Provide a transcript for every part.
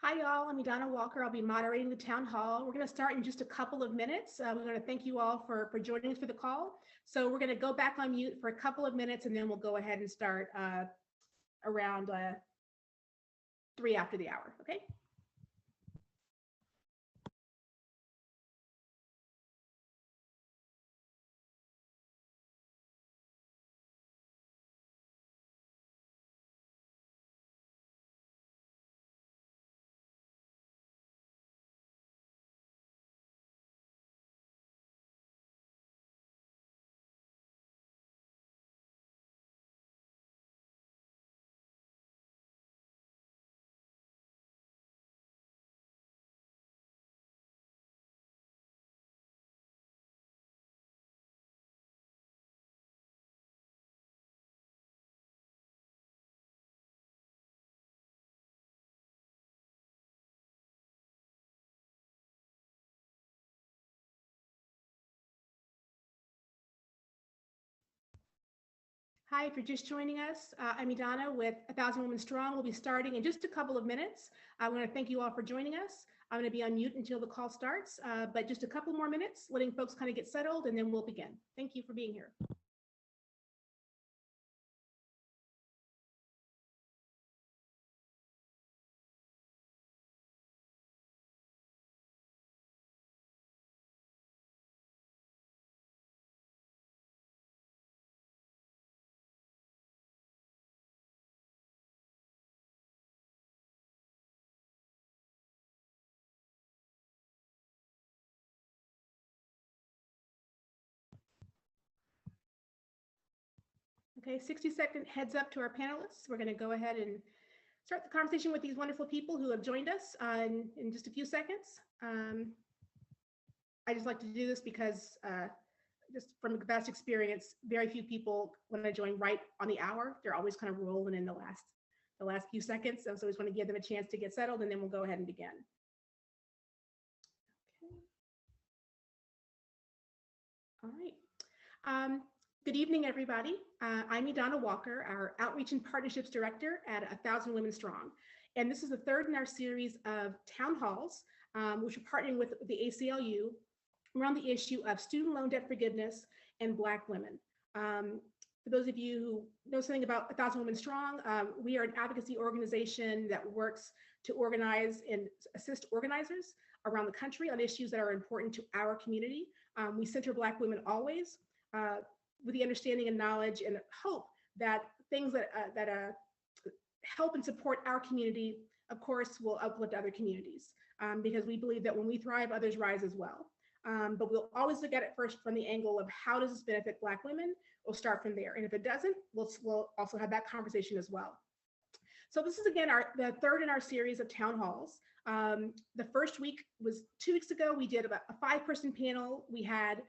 Hi, y'all. I'm Donna Walker. I'll be moderating the town hall. We're going to start in just a couple of minutes. We're going to thank you all for joining us for the call. So we're going to go back on mute for a couple of minutes, and then we'll go ahead and start around 3 after the hour. Okay. Hi, if you're just joining us, I'm Donna with 1,000 Women Strong. We'll be starting in just a couple of minutes. I want to thank you all for joining us. I'm going to be on mute until the call starts, but just a couple more minutes, letting folks kind of get settled, and then we'll begin. Thank you for being here. Okay, 60-second heads up to our panelists. We're going to go ahead and start the conversation with these wonderful people who have joined us in just a few seconds. I just like to do this because just from past experience, very few people, when I join right on the hour, they're always kind of rolling in the last few seconds. So I always want to give them a chance to get settled, and then we'll go ahead and begin. Okay. All right. Good evening, everybody. I'm Donna Walker, our Outreach and Partnerships Director at 1,000 Women Strong. And this is the third in our series of town halls, which we're partnering with the ACLU around the issue of student loan debt forgiveness and Black women. For those of you who know something about 1,000 Women Strong, we are an advocacy organization that works to organize and assist organizers around the country on issues that are important to our community. We center Black women always, with the understanding and knowledge and hope that things that help and support our community, of course, will uplift other communities, because we believe that when we thrive, others rise as well. But we'll always look at it first from the angle of how does this benefit Black women? We'll start from there. And if it doesn't, we'll also have that conversation as well. So this is, again, the third in our series of town halls. The first week was 2 weeks ago. We did about a 5-person panel. We had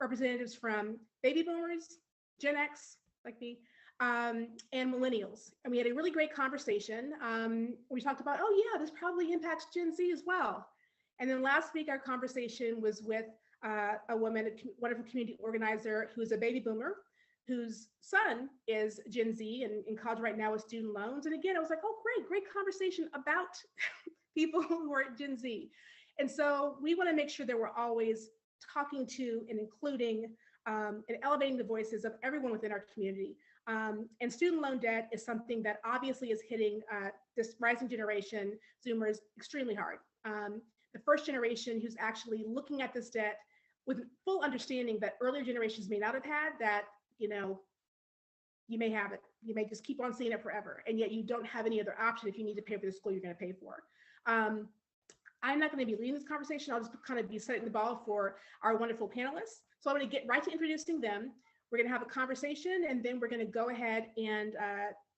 representatives from baby boomers, Gen X, like me, and millennials. And we had a really great conversation. We talked about, oh yeah, this probably impacts Gen Z as well. And then last week, our conversation was with a woman, a wonderful community organizer who's a baby boomer, whose son is Gen Z and in college right now with student loans. And again, I was like, oh, great conversation about people who are Gen Z. And so we want to make sure that we're always talking to and including and elevating the voices of everyone within our community. And student loan debt is something that obviously is hitting this rising generation, Zoomers, extremely hard. The first generation who's actually looking at this debt with full understanding that earlier generations may not have had, that, you know, you may have it. You may just keep on seeing it forever. And yet you don't have any other option if you need to pay for the school you're going to pay for. I'm not going to be leading this conversation. I'll just kind of be setting the ball for our wonderful panelists. So I'm going to get right to introducing them. We're going to have a conversation, and then we're going to go ahead and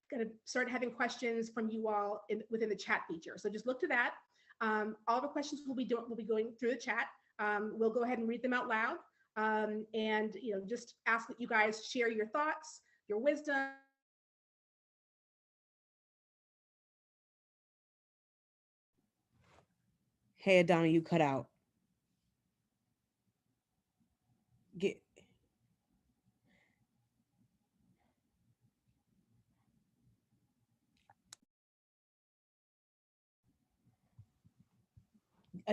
going to start having questions from you all within the chat feature. So just look to that. All the questions we'll be going through the chat. We'll go ahead and read them out loud, and just ask that you guys share your thoughts, your wisdom. Hey, Donna, you cut out.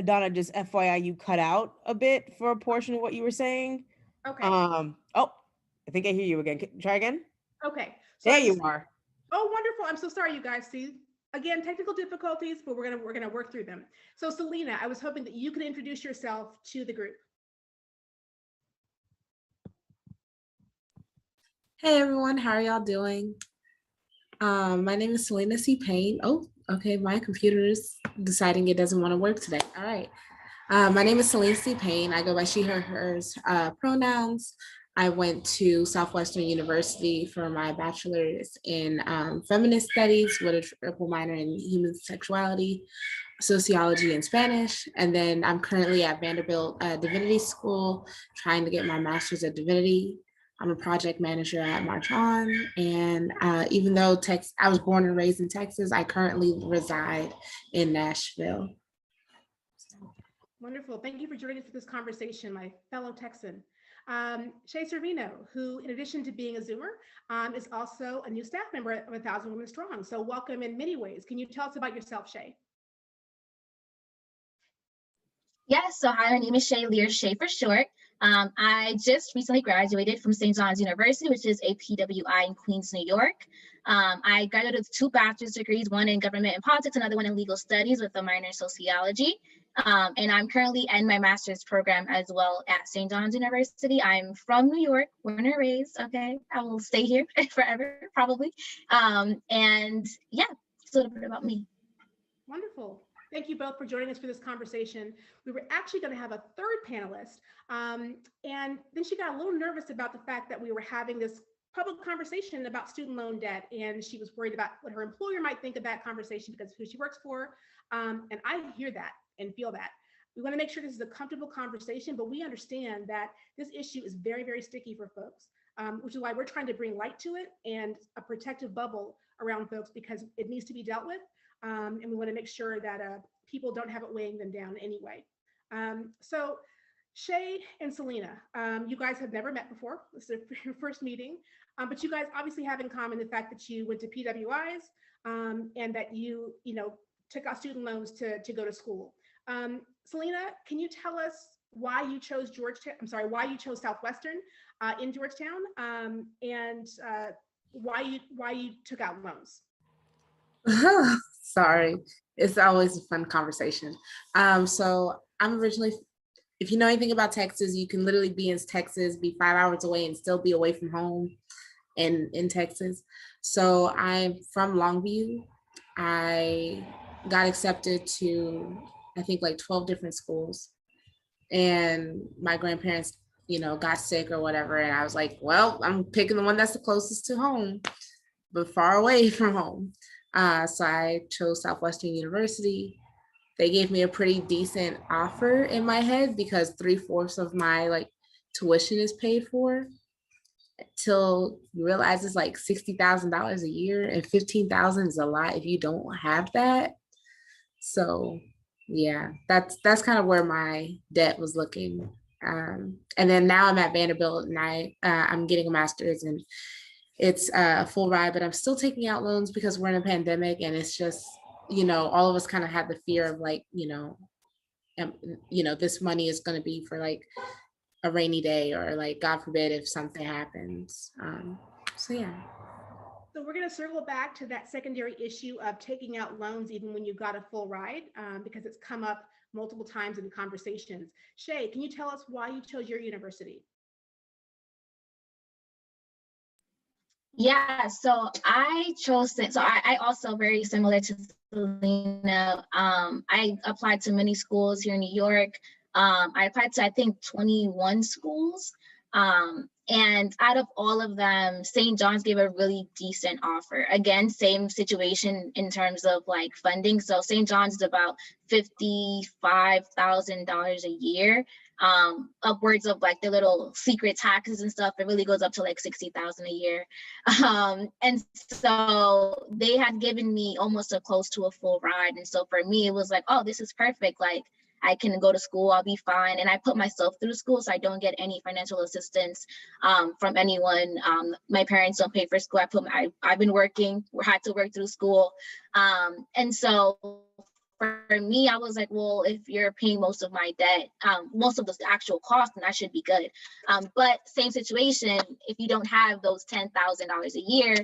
Donna, just FYI, you cut out a bit for a portion of what you were saying. Okay. Oh, I think I hear you again. Try again. Okay. So There I was, you are. oh, wonderful. I'm so sorry, you guys. See, again, technical difficulties, but we're gonna work through them. So Selena, I was hoping that you could introduce yourself to the group. Hey everyone, how are y'all doing? My name is Selena C. Payne. Oh, okay, my computer is deciding it doesn't want to work today. All right. My name is Selena C. Payne. I go by she, her, hers pronouns. I went to Southwestern University for my bachelor's in feminist studies with a triple minor in human sexuality, sociology, and Spanish. And then I'm currently at Vanderbilt Divinity School trying to get my master's of divinity. I'm a project manager at March On, and even though I was born and raised in Texas, I currently reside in Nashville. Wonderful. Thank you for joining us for this conversation, my fellow Texan. Shay Servino, who, in addition to being a Zoomer, is also a new staff member of 1,000 Women Strong. So welcome in many ways. Can you tell us about yourself, Shay? Yes, so hi, my name is Shay Lear, Shay for short. I just recently graduated from St. John's University, which is a PWI in Queens, New York. I graduated with 2 bachelor's degrees, one in government and politics, another one in legal studies with a minor in sociology. And I'm currently in my master's program as well at St. John's University. I'm from New York, born and raised, okay? I will stay here forever, probably. And yeah, it's a little bit about me. Wonderful. Thank you both for joining us for this conversation. We were actually going to have a third panelist, and then she got a little nervous about the fact that we were having this public conversation about student loan debt, and she was worried about what her employer might think of that conversation because of who she works for. And I hear that and feel that. We want to make sure this is a comfortable conversation, but we understand that this issue is very, very sticky for folks, which is why we're trying to bring light to it and a protective bubble around folks because it needs to be dealt with. And we want to make sure that people don't have it weighing them down anyway. So Shay and Selena, you guys have never met before. This is your first meeting, but you guys obviously have in common the fact that you went to PWIs and that you took out student loans to go to school. Selena, can you tell us why you chose why you chose Southwestern in Georgetown, and why you took out loans? Sorry, it's always a fun conversation. So I'm originally, if you know anything about Texas, you can literally be in Texas, be 5 hours away and still be away from home and in Texas. So I'm from Longview. I got accepted to, I think like 12 different schools, and my grandparents, got sick or whatever. And I was like, well, I'm picking the one that's the closest to home, but far away from home. So I chose Southwestern University. They gave me a pretty decent offer in my head because 3/4 of my tuition is paid for, till you realize it's like $60,000 a year, and $15,000 is a lot if you don't have that. So yeah, that's kind of where my debt was looking. And then now I'm at Vanderbilt, and I'm getting a master's, and it's a full ride, but I'm still taking out loans because we're in a pandemic, and it's just, all of us kind of had the fear of this money is going to be for like a rainy day, or like, God forbid, if something happens. So yeah. So we're going to circle back to that secondary issue of taking out loans even when you got a full ride, because it's come up multiple times in conversations. Shay, can you tell us why you chose your university? Yeah, so I chose it. So I also, very similar to Selena, I applied to many schools here in New York. I applied to, I think, 21 schools. And out of all of them, St. John's gave a really decent offer. Again, same situation in terms of like funding. So St. John's is about $55,000 a year. Upwards of like the little secret taxes and stuff, it really goes up to like $60,000 a year. And so they had given me almost close to a full ride. And so for me, it was like, oh, this is perfect. Like, I can go to school, I'll be fine. And I put myself through school, so I don't get any financial assistance from anyone. My parents don't pay for school. I've been working, had to work through school. And so for me, I was like, well, if you're paying most of my debt, most of the actual cost, then I should be good. But same situation, if you don't have those $10,000 a year,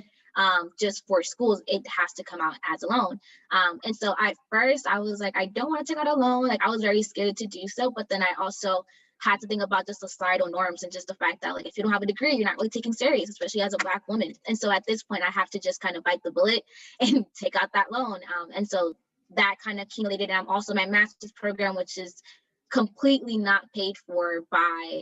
just for schools, it has to come out as a loan. And so at first I was like, I don't want to take out a loan. Like, I was very scared to do so. But then I also had to think about just societal norms and just the fact that, like, if you don't have a degree, you're not really taken serious, especially as a Black woman. And so at this point, I have to just kind of bite the bullet and take out that loan. And so that kind of accumulated. And I'm also my master's program, which is completely not paid for by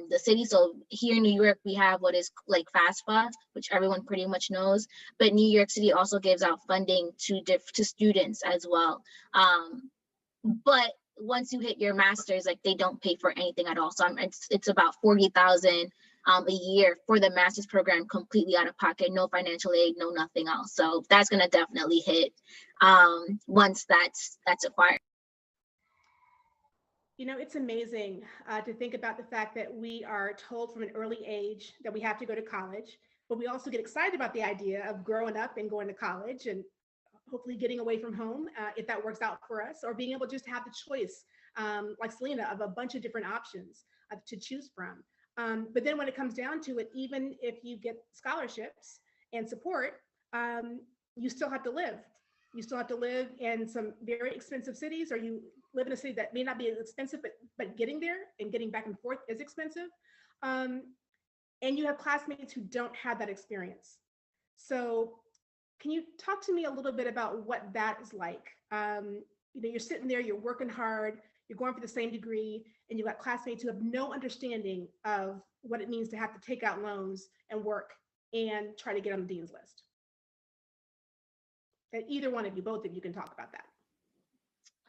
the city. So here in New York, we have what is like FAFSA, which everyone pretty much knows, but New York City also gives out funding to students as well. But once you hit your master's, like, they don't pay for anything at all. So it's about 40,000 a year for the master's program, completely out of pocket, no financial aid, no nothing else. So that's gonna definitely hit once that's acquired. You know, it's amazing to think about the fact that we are told from an early age that we have to go to college, but we also get excited about the idea of growing up and going to college and hopefully getting away from home if that works out for us, or being able to just have the choice, like Selena, of a bunch of different options to choose from. But then when it comes down to it, even if you get scholarships and support, you still have to live. You still have to live in some very expensive cities, or you live in a city that may not be as expensive, but getting there and getting back and forth is expensive. And you have classmates who don't have that experience. So can you talk to me a little bit about what that is like? You know, you're sitting there, you're working hard, you're going for the same degree, and you've got classmates who have no understanding of what it means to have to take out loans and work and try to get on the dean's list. And either one of you, both of you can talk about that.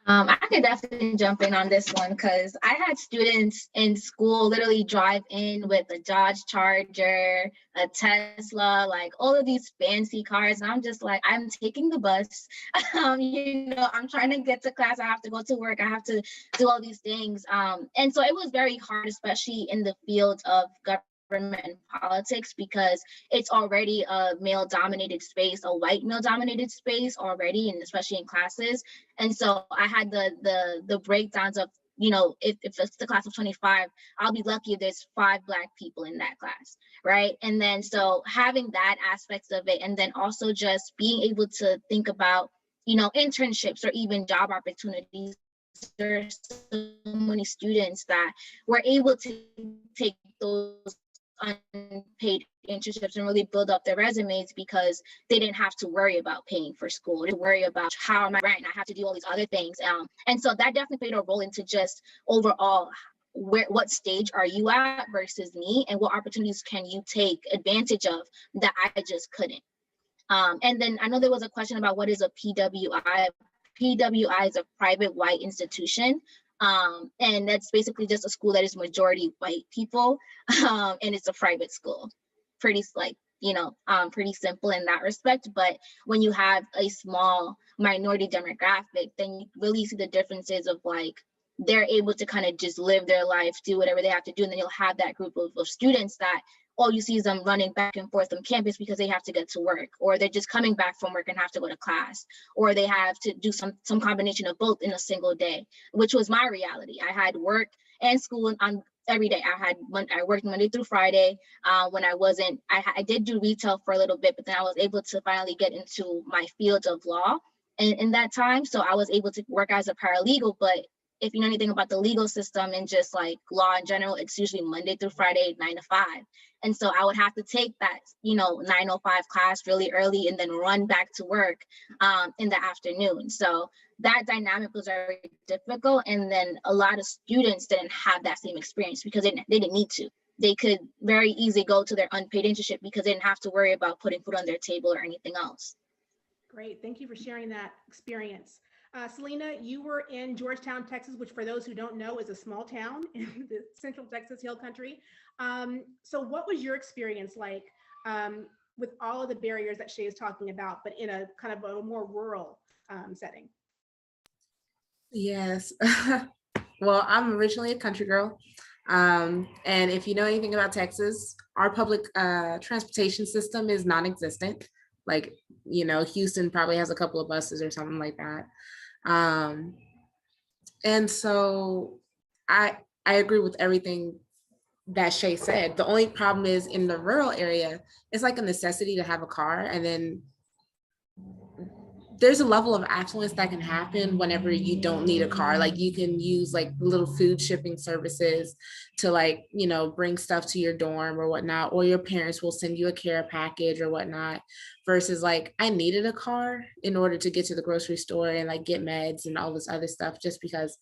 I could definitely jump in on this one because I had students in school literally drive in with a Dodge Charger, a Tesla, like all of these fancy cars. And I'm just like, I'm taking the bus. You know, I'm trying to get to class. I have to go to work. I have to do all these things. And so it was very hard, especially in the field of government and politics, because it's already a male dominated space, a white male dominated space already, and especially in classes. And so I had the breakdowns of, you know, if it's the class of 25, I'll be lucky if there's 5 Black people in that class, right? And then so having that aspects of it, and then also just being able to think about, you know, internships or even job opportunities. There's so many students that were able to take those unpaid internships and really build up their resumes because they didn't have to worry about paying for school, they didn't worry about how am I rent, I have to do all these other things. And so that definitely played a role into just overall what stage are you at versus me, and what opportunities can you take advantage of that I just couldn't. And then I know there was a question about what is a PWI. PWI is a private white institution. And that's basically just a school that is majority white people, and it's a private school. Pretty like, you know, pretty simple in that respect. But when you have a small minority demographic, then you really see the differences of like, they're able to kind of just live their life, do whatever they have to do. And then you'll have that group of students that all you see is them running back and forth on campus because they have to get to work, or they're just coming back from work and have to go to class, or they have to do some combination of both in a single day, which was my reality. I had work and school on every day. I worked Monday through Friday. When I wasn't, I did do retail for a little bit, but then I was able to finally get into my field of law in that time. So I was able to work as a paralegal, but if you know anything about the legal system and just like law in general, it's usually Monday through Friday, 9 to 5. And so I would have to take that, you know, 9:05 class really early and then run back to work in the afternoon. So that dynamic was very difficult. And then a lot of students didn't have that same experience because they didn't need to. They could very easily go to their unpaid internship because they didn't have to worry about putting food on their table or anything else. Great, thank you for sharing that experience. Selena, you were in Georgetown, Texas, which for those who don't know is a small town in the central Texas Hill Country. So what was your experience like with all of the barriers that Shay is talking about, but in a kind of a more rural setting? Yes. Well, I'm originally a country girl. And if you know anything about Texas, our public transportation system is non-existent. Like, you know, Houston probably has a couple of buses or something like that. Um, and so I agree with everything that Shay said. The only problem is in the rural area, it's like a necessity to have a car. And then there's a level of affluence that can happen whenever you don't need a car. Like you can use like little food shipping services to like, you know, bring stuff to your dorm or whatnot, or your parents will send you a care package or whatnot, versus like I needed a car in order to get to the grocery store and like get meds and all this other stuff, just because,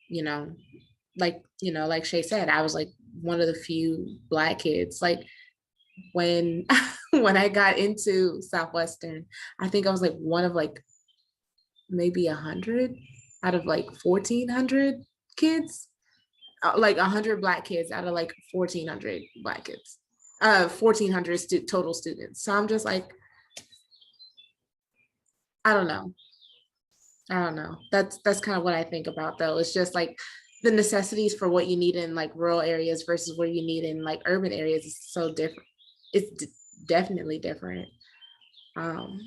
you know, like Shay said, I was like one of the few Black kids. Like when when I got into Southwestern, I think I was like one of like maybe 100 out of like 1,400 kids, like 100 Black kids out of like 1,400 Black kids, 1,400 total students. So I'm just like, I don't know. That's kind of what I think about though. It's just like the necessities for what you need in like rural areas versus what you need in like urban areas is so different. It's definitely different. And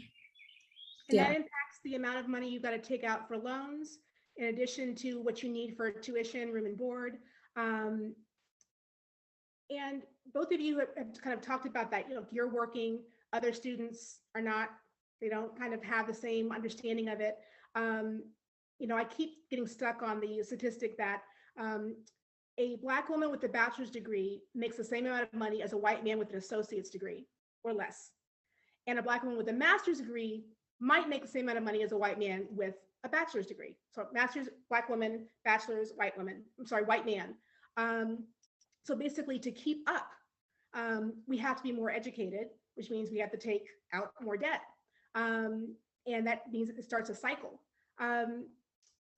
Yeah. that impacts the amount of money you've got to take out for loans, in addition to what you need for tuition, room and board. And both of you have kind of talked about that. You know, if you're working, other students are not, they don't kind of have the same understanding of it. You know, I keep getting stuck on the statistic that a Black woman with a bachelor's degree makes the same amount of money as a white man with an associate's degree or less. And a Black woman with a master's degree might make the same amount of money as a white man with a bachelor's degree. So master's, Black woman, bachelor's, white woman, I'm sorry, white man. So basically to keep up, we have to be more educated, which means we have to take out more debt. And that means it starts a cycle.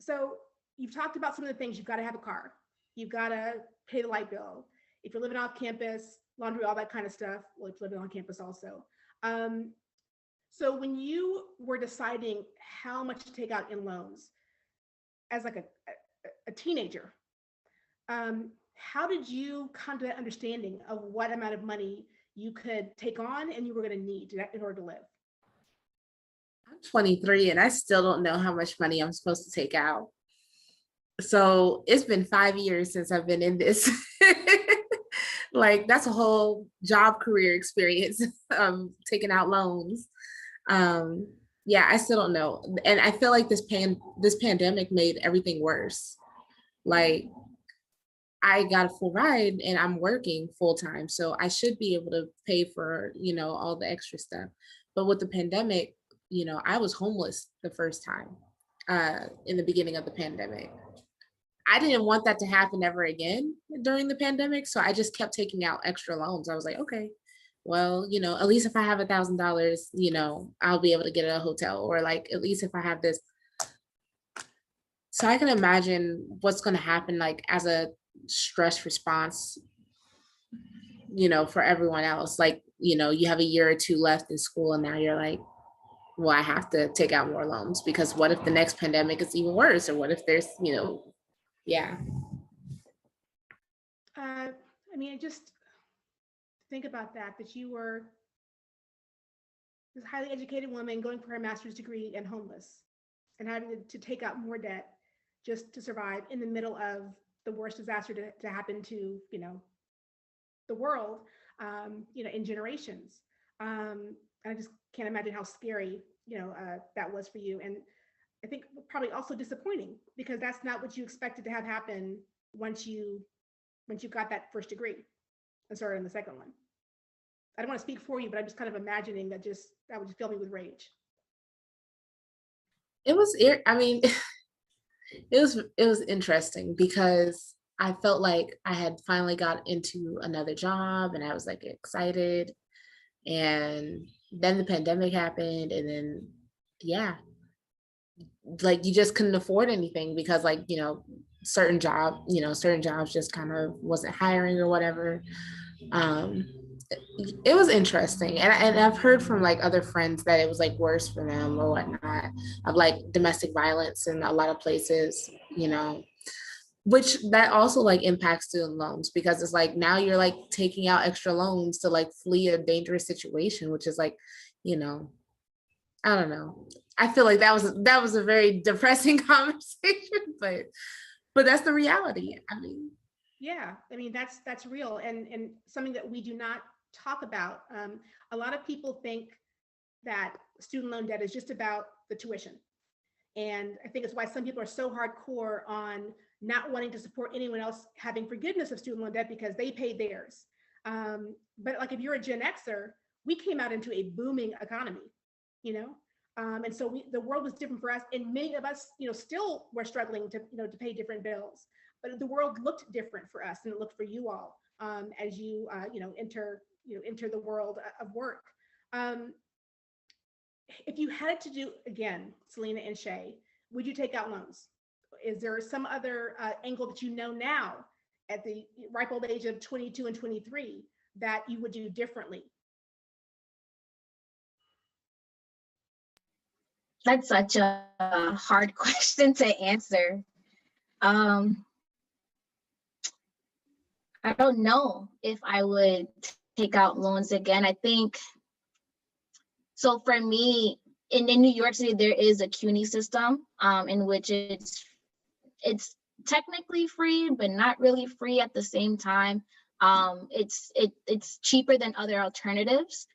So you've talked about some of the things. You've got to have a car. You've got to pay the light bill. If you're living off campus, laundry, all that kind of stuff. Well, if you're living on campus also. So when you were deciding how much to take out in loans as like a teenager, how did you come to that understanding of what amount of money you could take on and you were going to need in order to live? I'm 23 and I still don't know how much money I'm supposed to take out. So it's been 5 years since I've been in this. Like that's a whole job career experience, taking out loans. Yeah, I still don't know. And I feel like this pandemic made everything worse. Like I got a full ride and I'm working full time. So I should be able to pay for, you know, all the extra stuff. But with the pandemic, you know, I was homeless the first time in the beginning of the pandemic. I didn't want that to happen ever again during the pandemic. So I just kept taking out extra loans. I was like, okay, well, you know, at least if I have $1,000, you know, I'll be able to get a hotel, or like, at least if I have this. So I can imagine what's going to happen like as a stress response, you know, for everyone else. Like, you know, you have a year or two left in school and now you're like, well, I have to take out more loans because what if the next pandemic is even worse? Or what if there's, you know, yeah. I mean, I just think about that you were this highly educated woman going for her master's degree and homeless and having to take out more debt just to survive in the middle of the worst disaster to happen to, you know, the world, you know, in generations. I just can't imagine how scary, you know, that was for you. And I think probably also disappointing because that's not what you expected to have happen once you got that first degree and started on the second one. I don't want to speak for you, but I'm just kind of imagining that would just fill me with rage. It was, I mean, it was interesting because I felt like I had finally got into another job and I was like excited. And then the pandemic happened and then, yeah, like you just couldn't afford anything because like, you know, certain jobs just kind of wasn't hiring or whatever. It was interesting. And I've heard from like other friends that it was like worse for them or whatnot, of like domestic violence in a lot of places, you know, which that also like impacts student loans because it's like now you're like taking out extra loans to like flee a dangerous situation, which is like, you know, I don't know. I feel like that was a very depressing conversation, but that's the reality. I mean, Yeah, I mean that's real and something that we do not talk about. A lot of people think that student loan debt is just about the tuition, and I think it's why some people are so hardcore on not wanting to support anyone else having forgiveness of student loan debt because they paid theirs. But like if you're a Gen Xer, we came out into a booming economy, you know, and so the world was different for us, and many of us, you know, still were struggling to, you know, to pay different bills, but the world looked different for us than it looked for you all as you, enter the world of work. Um, if you had it to do again, Selena and Shay, would you take out loans? Is there some other angle that you know now at the ripe old age of 22 and 23 that you would do differently? That's such a hard question to answer. Um, I don't know if I would take out loans again. I think so. For me, in New York City, there is a CUNY system in which it's technically free, but not really free at the same time. It's cheaper than other alternatives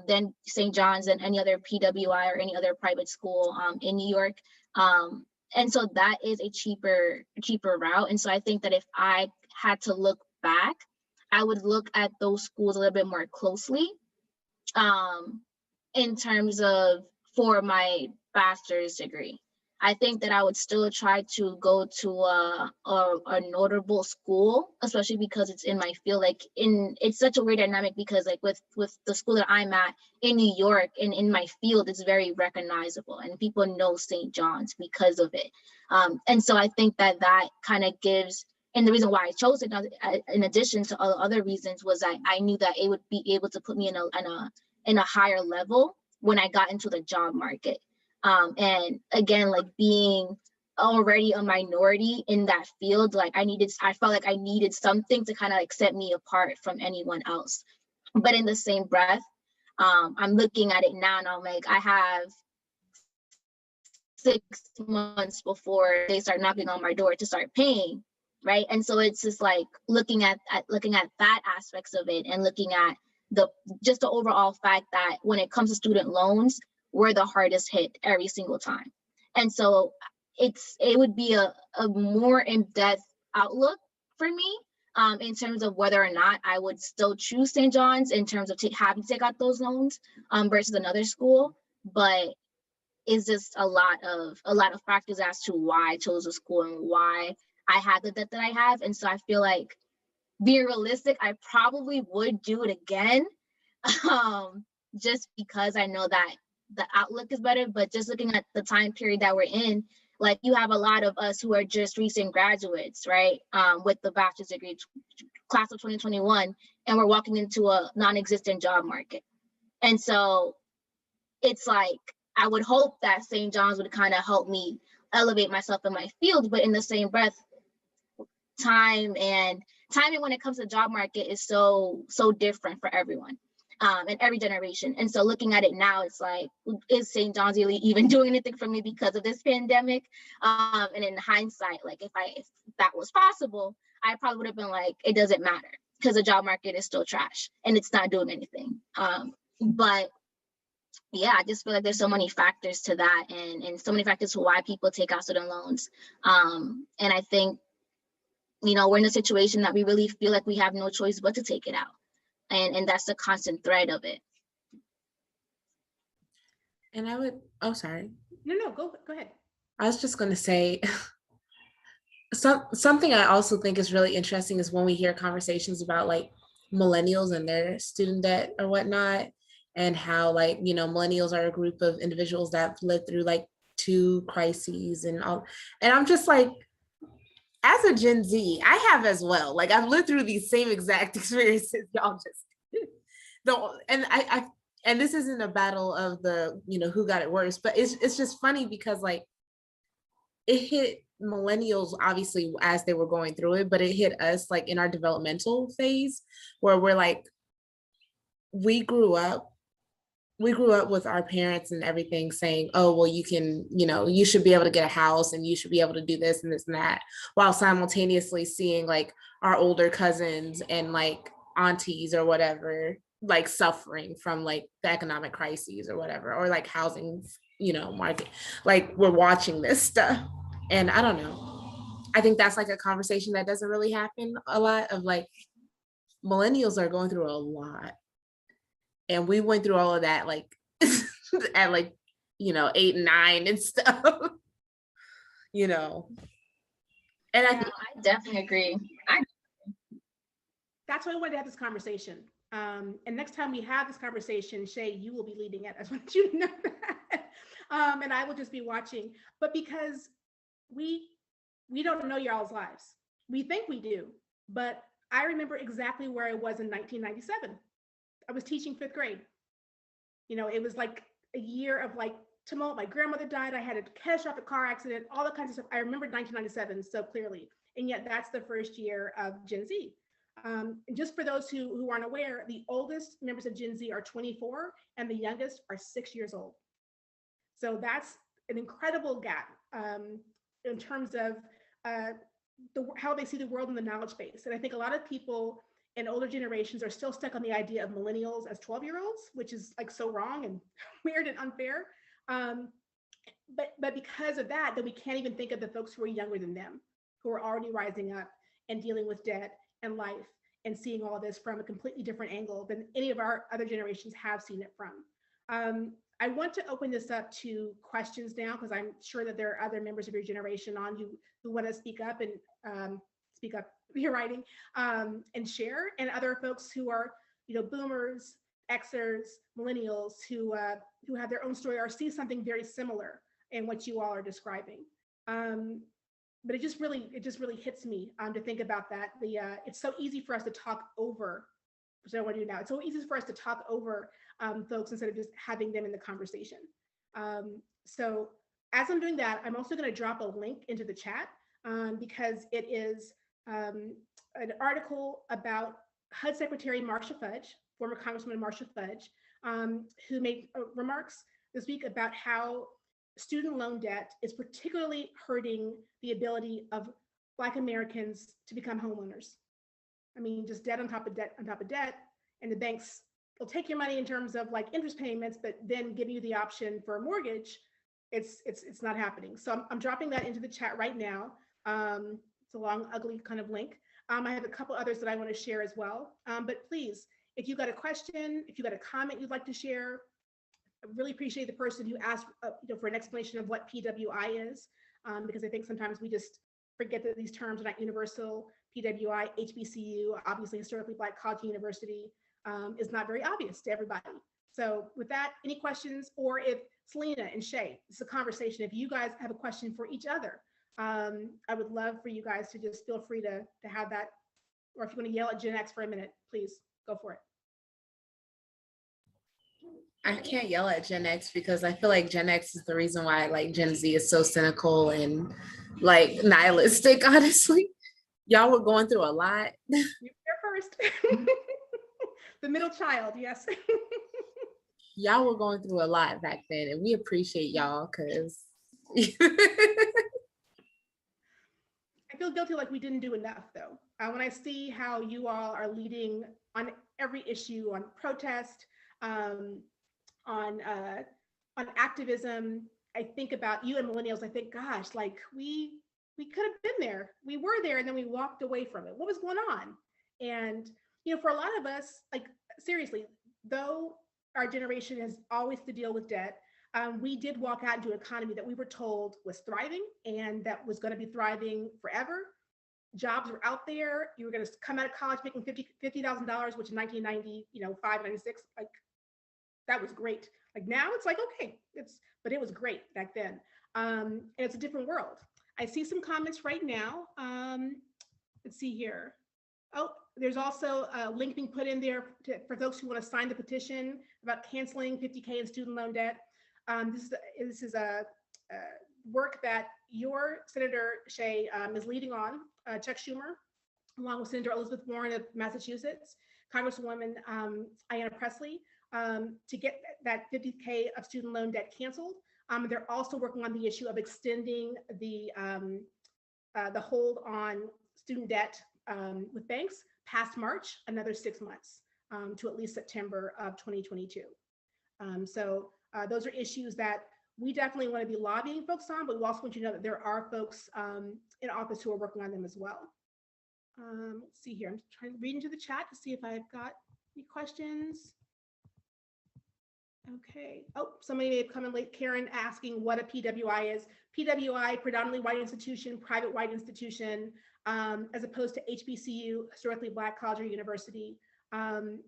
than St. John's and any other PWI or any other private school in New York. And so that is a cheaper route. And so I think that if I had to look back, I would look at those schools a little bit more closely in terms of for my bachelor's degree. I think that I would still try to go to a notable school, especially because it's in my field. It's such a weird dynamic because like with the school that I'm at in New York and in my field, it's very recognizable and people know St. John's because of it. And so I think that kind of gives, and the reason why I chose it, in addition to all the other reasons, was that I knew that it would be able to put me in a higher level when I got into the job market. And again, like being already a minority in that field, like I felt like I needed something to kind of like set me apart from anyone else. But in the same breath, I'm looking at it now and I'm like, I have 6 months before they start knocking on my door to start paying, right? And so it's just like looking at that aspects of it and looking at the overall fact that when it comes to student loans, we're the hardest hit every single time. And so it would be a more in-depth outlook for me in terms of whether or not I would still choose St. John's in terms of having to take out those loans versus another school. But it's just a lot of factors as to why I chose a school and why I had the debt that I have. And so I feel like, being realistic, I probably would do it again just because I know that the outlook is better. But just looking at the time period that we're in, like you have a lot of us who are just recent graduates, right? With the bachelor's degree class of 2021, and we're walking into a non-existent job market. And so it's like, I would hope that St. John's would kind of help me elevate myself in my field, but in the same breath, timing when it comes to the job market is so different for everyone and every generation. And so looking at it now, it's like, is St. John's really even doing anything for me because of this pandemic? And in hindsight, like if that was possible, I probably would have been like, it doesn't matter because the job market is still trash and it's not doing anything. But yeah, I just feel like there's so many factors to that and so many factors to why people take out student loans. And I think, we're in a situation that we really feel like we have no choice but to take it out. And that's the constant thread of it. and sorry. No, go ahead. I was just going to say, something I also think is really interesting is when we hear conversations about like millennials and their student debt or whatnot, and how like, millennials are a group of individuals that lived through like 2 crises and all. And I'm just like, as a Gen Z, I have as well. Like I've lived through these same exact experiences y'all just and this isn't a battle of the, who got it worse, but it's just funny because like it hit millennials obviously as they were going through it, but it hit us like in our developmental phase where we're like, we grew up we grew up with our parents and everything saying, oh, well, you can, you should be able to get a house and you should be able to do this and this and that, while simultaneously seeing like our older cousins and like aunties or whatever, like suffering from like the economic crises or whatever, or like housing, market. Like we're watching this stuff. And I don't know. I think that's like a conversation that doesn't really happen a lot, of like millennials are going through a lot. And we went through all of that like at like 8 and 9 and stuff. And I definitely agree. That's why I wanted to have this conversation. And next time we have this conversation, Shay, you will be leading it. I just want you to know that. And I will just be watching. But because we don't know y'all's lives. We think we do, but I remember exactly where I was in 1997. I was teaching 5th grade. It was like a year of like tumult. My grandmother died. I had a catastrophic car accident, all that kinds of stuff. I remember 1997 so clearly. And yet that's the first year of Gen Z. Just for those who aren't aware, the oldest members of Gen Z are 24 and the youngest are 6 years old. So that's an incredible gap in terms of how they see the world in the knowledge base. And I think a lot of people in older generations are still stuck on the idea of millennials as 12-year-olds, which is like so wrong and weird and unfair. But because of that, then we can't even think of the folks who are younger than them, who are already rising up and dealing with debt and life and seeing all this from a completely different angle than any of our other generations have seen it from. I want to open this up to questions now, because I'm sure that there are other members of your generation on who want to speak up your writing and share, and other folks who are boomers, Xers, millennials who have their own story or see something very similar in what you all are describing. But it just really hits me to think about that. It's so easy for us to talk over. So I want to do now. It's so easy for us to talk over folks instead of just having them in the conversation. So as I'm doing that, I'm also going to drop a link into the chat because it is an article about HUD Secretary Marcia Fudge, former Congresswoman Marcia Fudge, who made remarks this week about how student loan debt is particularly hurting the ability of Black Americans to become homeowners. I mean, just debt on top of debt on top of debt, and the banks will take your money in terms of like interest payments, but then give you the option for a mortgage. It's not happening. So I'm dropping that into the chat right now. It's a long, ugly kind of link. I have a couple others that I want to share as well. But please, if you got a question, if you got a comment you'd like to share, I really appreciate the person who asked for an explanation of what PWI is, because I think sometimes we just forget that these terms are not universal. PWI, HBCU, obviously historically Black college and university, is not very obvious to everybody. So with that, any questions? Or if Selena and Shay, it's a conversation. If you guys have a question for each other, I would love for you guys to just feel free to have that. Or if you want to yell at Gen X for a minute, please go for it. I can't yell at Gen X because I feel like Gen X is the reason why like Gen Z is so cynical and like nihilistic, honestly. Y'all were going through a lot. You're first. The middle child, yes. Y'all were going through a lot back then, and we appreciate y'all because I feel guilty like we didn't do enough though. When I see how you all are leading on every issue, on protest, on activism, I think about you and millennials. I think, gosh, like we could have been there. We were there, and then we walked away from it. What was going on? And for a lot of us, like seriously, though our generation has always to deal with debt, we did walk out into an economy that we were told was thriving and that was going to be thriving forever. Jobs were out there. You were going to come out of college making $50,000, which in 1995, 96, like that was great. Like now it's like, okay, but it was great back then. And it's a different world. I see some comments right now. Let's see here. Oh, there's also a link being put in there for folks who want to sign the petition about canceling $50K in student loan debt. This is a work that your Senator Shay is leading on, Chuck Schumer, along with Senator Elizabeth Warren of Massachusetts, Congresswoman Ayanna Pressley, to get that 50K of student loan debt canceled. They're also working on the issue of extending the hold on student debt with banks past March, another 6 months, to at least September of 2022. So those are issues that we definitely want to be lobbying folks on, but we also want you to know that there are folks in office who are working on them as well. Let's see here. I'm trying to read into the chat to see if I've got any questions. Okay. Oh, somebody may have come in late. Karen asking what a PWI is. PWI, predominantly white institution, private white institution, as opposed to HBCU, historically Black college or university. Both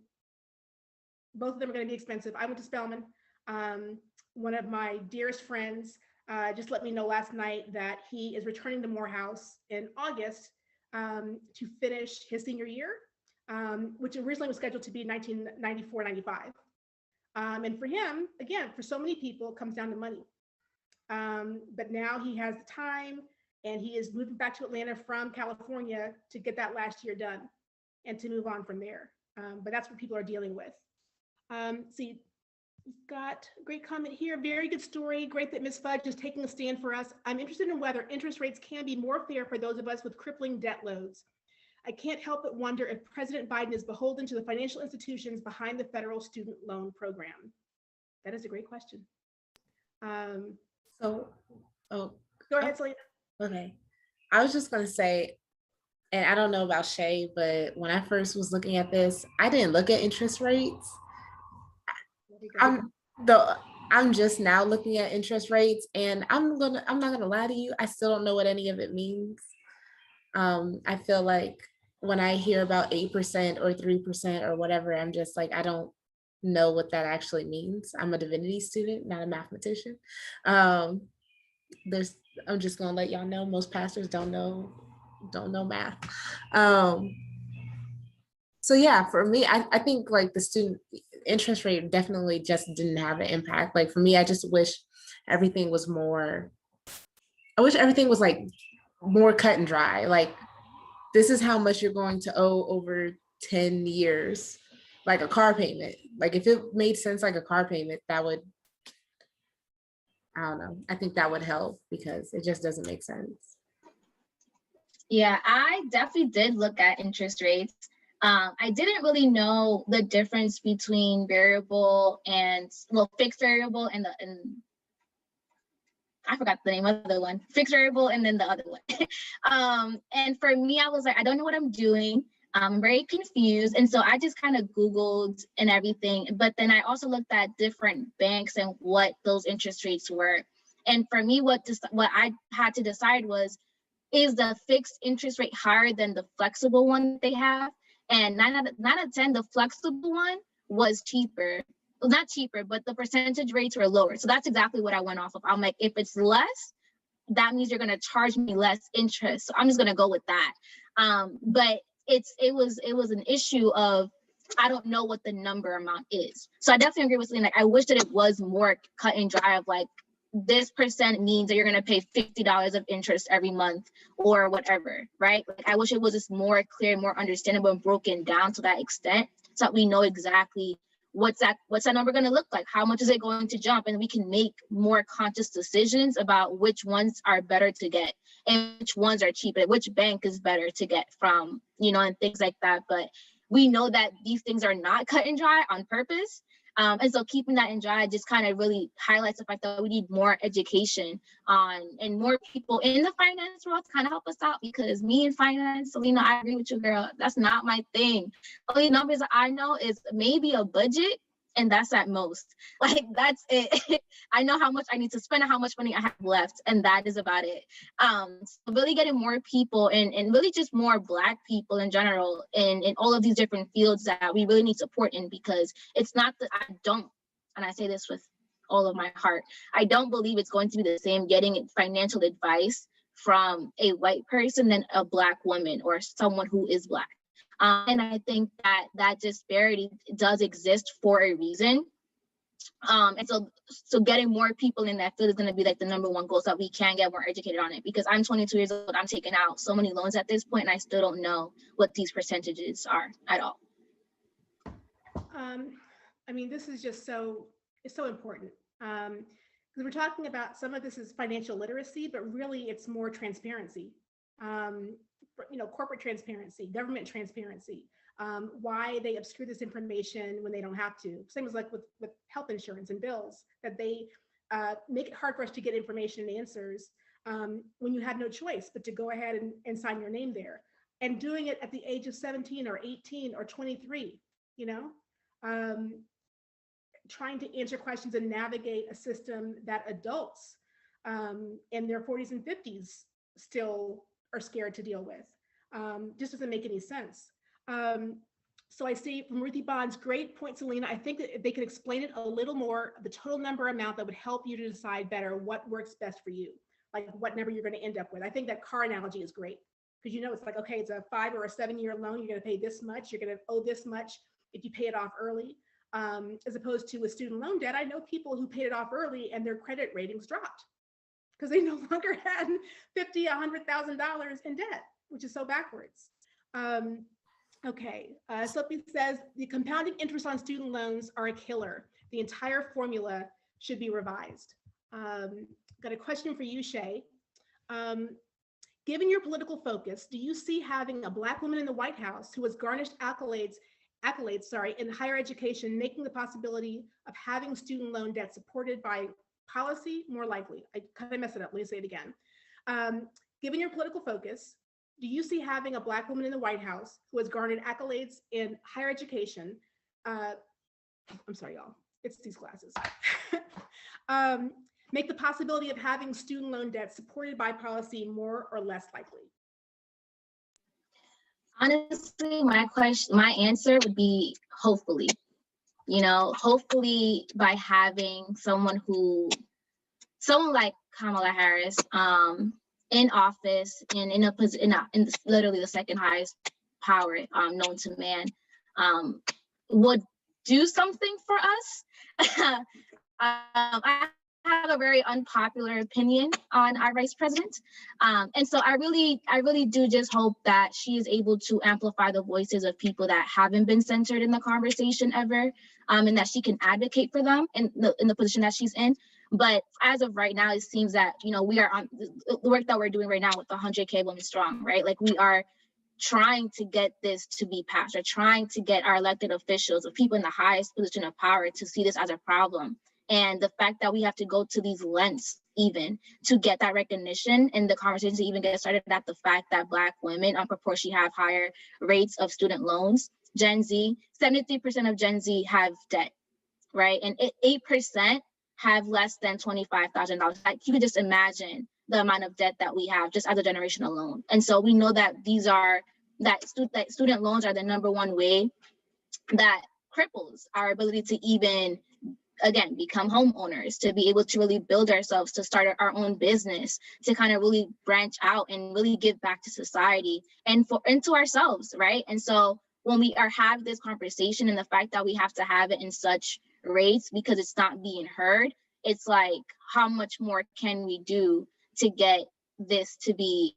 of them are going to be expensive. I went to Spelman. One of my dearest friends just let me know last night that he is returning to Morehouse in August to finish his senior year, which originally was scheduled to be 1994-95. And for him, again, for so many people, it comes down to money. But now he has the time, and he is moving back to Atlanta from California to get that last year done and to move on from there. But that's what people are dealing with. See, we've got a great comment here. Very good story. Great that Ms. Fudge is taking a stand for us. I'm interested in whether interest rates can be more fair for those of us with crippling debt loads. I can't help but wonder if President Biden is beholden to the financial institutions behind the federal student loan program. That is a great question. So, Go ahead, Selena. okay. I was just going to say, and I don't know about Shay, but when I first was looking at this, I didn't look at interest rates. I'm just now looking at interest rates, and I'm not gonna lie to you, I still don't know what any of it means. I feel like when I hear about 8% or 3% or whatever, I'm just like, I don't know what that actually means. I'm a divinity student, not a mathematician. I'm just gonna let y'all know, most pastors don't know math. So yeah, for me, I think like the student interest rate definitely just didn't have an impact. Like for me, I just wish everything was like more cut and dry. Like, this is how much you're going to owe over 10 years, like a car payment. Like if it made sense like a car payment, that would, I don't know, I think that would help, because it just doesn't make sense. Yeah, I definitely did look at interest rates. I didn't really know the difference between variable and, well, fixed variable and I forgot the name of the other one, fixed variable and then the other one. And for me, I was like, I don't know what I'm doing. I'm very confused. And so I just kind of Googled and everything. But then I also looked at different banks and what those interest rates were. And for me, what I had to decide was, is the fixed interest rate higher than the flexible one that they have? And 9 out of 10, the flexible one was cheaper. Well, not cheaper, but the percentage rates were lower. So that's exactly what I went off of. I'm like, if it's less, that means you're going to charge me less interest. So I'm just going to go with that. But it was an issue of, I don't know what the number amount is. So I definitely agree with Selena. Like, I wish that it was more cut and dry of like, this percent means that you're going to pay $50 of interest every month or whatever, right? Like, I wish it was just more clear, more understandable, and broken down to that extent, so that we know exactly what's that number going to look like, how much is it going to jump, and we can make more conscious decisions about which ones are better to get and which ones are cheaper, which bank is better to get from, and things like that. But we know that these things are not cut and dry on purpose. And so keeping that in dry just kind of really highlights the fact that we need more education on, and more people in the finance world to kind of help us out, because me in finance, Selena, I agree with you, girl. That's not my thing. Only numbers that I know is maybe a budget, and that's at most. Like, that's it. I know how much I need to spend and how much money I have left, and that is about it. So really getting more people and really just more Black people in general in all of these different fields that we really need support in, because it's not that and I say this with all of my heart, I don't believe it's going to be the same getting financial advice from a white person than a Black woman or someone who is Black. And I think that disparity does exist for a reason. And so getting more people in that field is going to be like the number one goal, so that we can get more educated on it. Because I'm 22 years old, I'm taking out so many loans at this point, and I still don't know what these percentages are at all. I mean, this is just it's so important. Because we're talking about some of this is financial literacy, but really it's more transparency. Corporate transparency, government transparency, why they obscure this information when they don't have to. Same as like with health insurance and bills, that they make it hard for us to get information and answers when you have no choice but to go ahead and sign your name there. And doing it at the age of 17 or 18 or 23, trying to answer questions and navigate a system that adults in their 40s and 50s still are scared to deal with. Just doesn't make any sense. So I see from Ruthie Bond's great point, Selena, I think that if they could explain it a little more, the total number amount that would help you to decide better what works best for you, like what number you're going to end up with. I think that car analogy is great because it's like, okay, it's a 5 or a 7 year loan. You're going to pay this much. You're going to owe this much if you pay it off early. As opposed to with student loan debt, I know people who paid it off early and their credit ratings dropped because they no longer had $50,000, $100,000 in debt, which is so backwards. Okay, Sophie says the compounding interest on student loans are a killer. The entire formula should be revised. Got a question for you, Shay. Given your political focus, do you see having a Black woman in the White House who has garnished accolades in higher education, making the possibility of having student loan debt supported by policy more likely? I kind of messed it up. Let me say it again. Given your political focus, do you see having a Black woman in the White House who has garnered accolades in higher education? I'm sorry, y'all. It's these glasses. Make the possibility of having student loan debt supported by policy more or less likely? Honestly, my answer would be hopefully. Hopefully by having someone like Kamala Harris in office and in literally the second highest power known to man would do something for us. I have a very unpopular opinion on our vice president. And so I really do just hope that she is able to amplify the voices of people that haven't been centered in the conversation ever, and that she can advocate for them in the position that she's in. But as of right now, it seems that, we are on the work that we're doing right now with the 100K Women Strong, right? Like we are trying to get this to be passed, or trying to get our elected officials, or people in the highest position of power, to see this as a problem. And the fact that we have to go to these lengths even to get that recognition, and the conversation to even get started at the fact that Black women unproportionately have higher rates of student loans. Gen Z, 73% of Gen Z have debt, right? And 8% have less than $25,000. Like, you can just imagine the amount of debt that we have just as a generation alone. And so we know that that student loans are the number one way that cripples our ability to even, again, become homeowners, to be able to really build ourselves, to start our own business, to kind of really branch out and really give back to society and to ourselves, right? And so when we have this conversation, and the fact that we have to have it in such rates because it's not being heard, it's like, how much more can we do to get this to be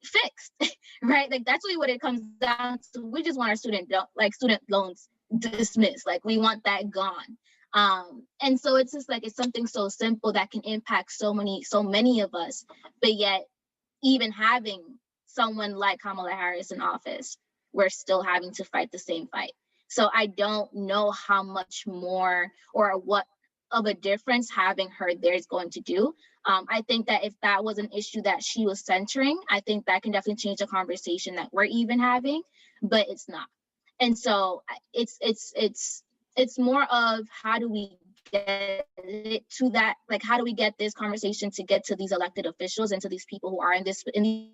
fixed, right? Like, that's really what it comes down to. We just want our student loans dismissed. Like, we want that gone. And so it's just like, it's something so simple that can impact so many of us, but yet even having someone like Kamala Harris in office, we're still having to fight the same fight. So I don't know how much more or what of a difference having her there is going to do. I think that if that was an issue that she was centering, I think that can definitely change the conversation that we're even having, but it's not. And so it's more of, how do we get it to that? Like, how do we get this conversation to get to these elected officials and to these people who are in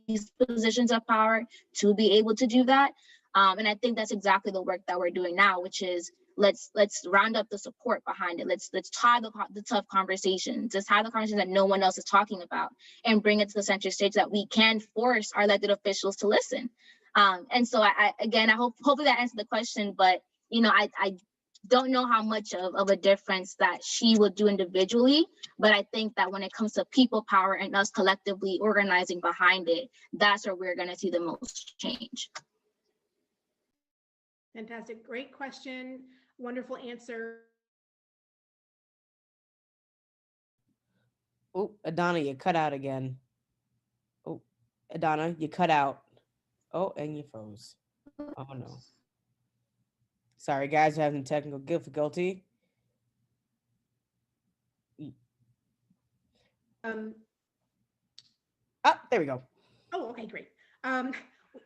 these positions of power to be able to do that? And I think that's exactly the work that we're doing now, which is let's round up the support behind it. Let's tie the tough conversations. Let's have the conversations that no one else is talking about, and bring it to the center stage that we can force our elected officials to listen. And so I hopefully that answered the question, but I don't know how much of a difference that she will do individually, but I think that when it comes to people power and us collectively organizing behind it, that's where we're going to see the most change. Fantastic. Great question. wonderful answer. Oh, Adana, you cut out again. Oh, Adana, you cut out. Oh, and you froze. Oh no. Sorry, guys, we're having technical difficulty. There we go. Oh, okay, great.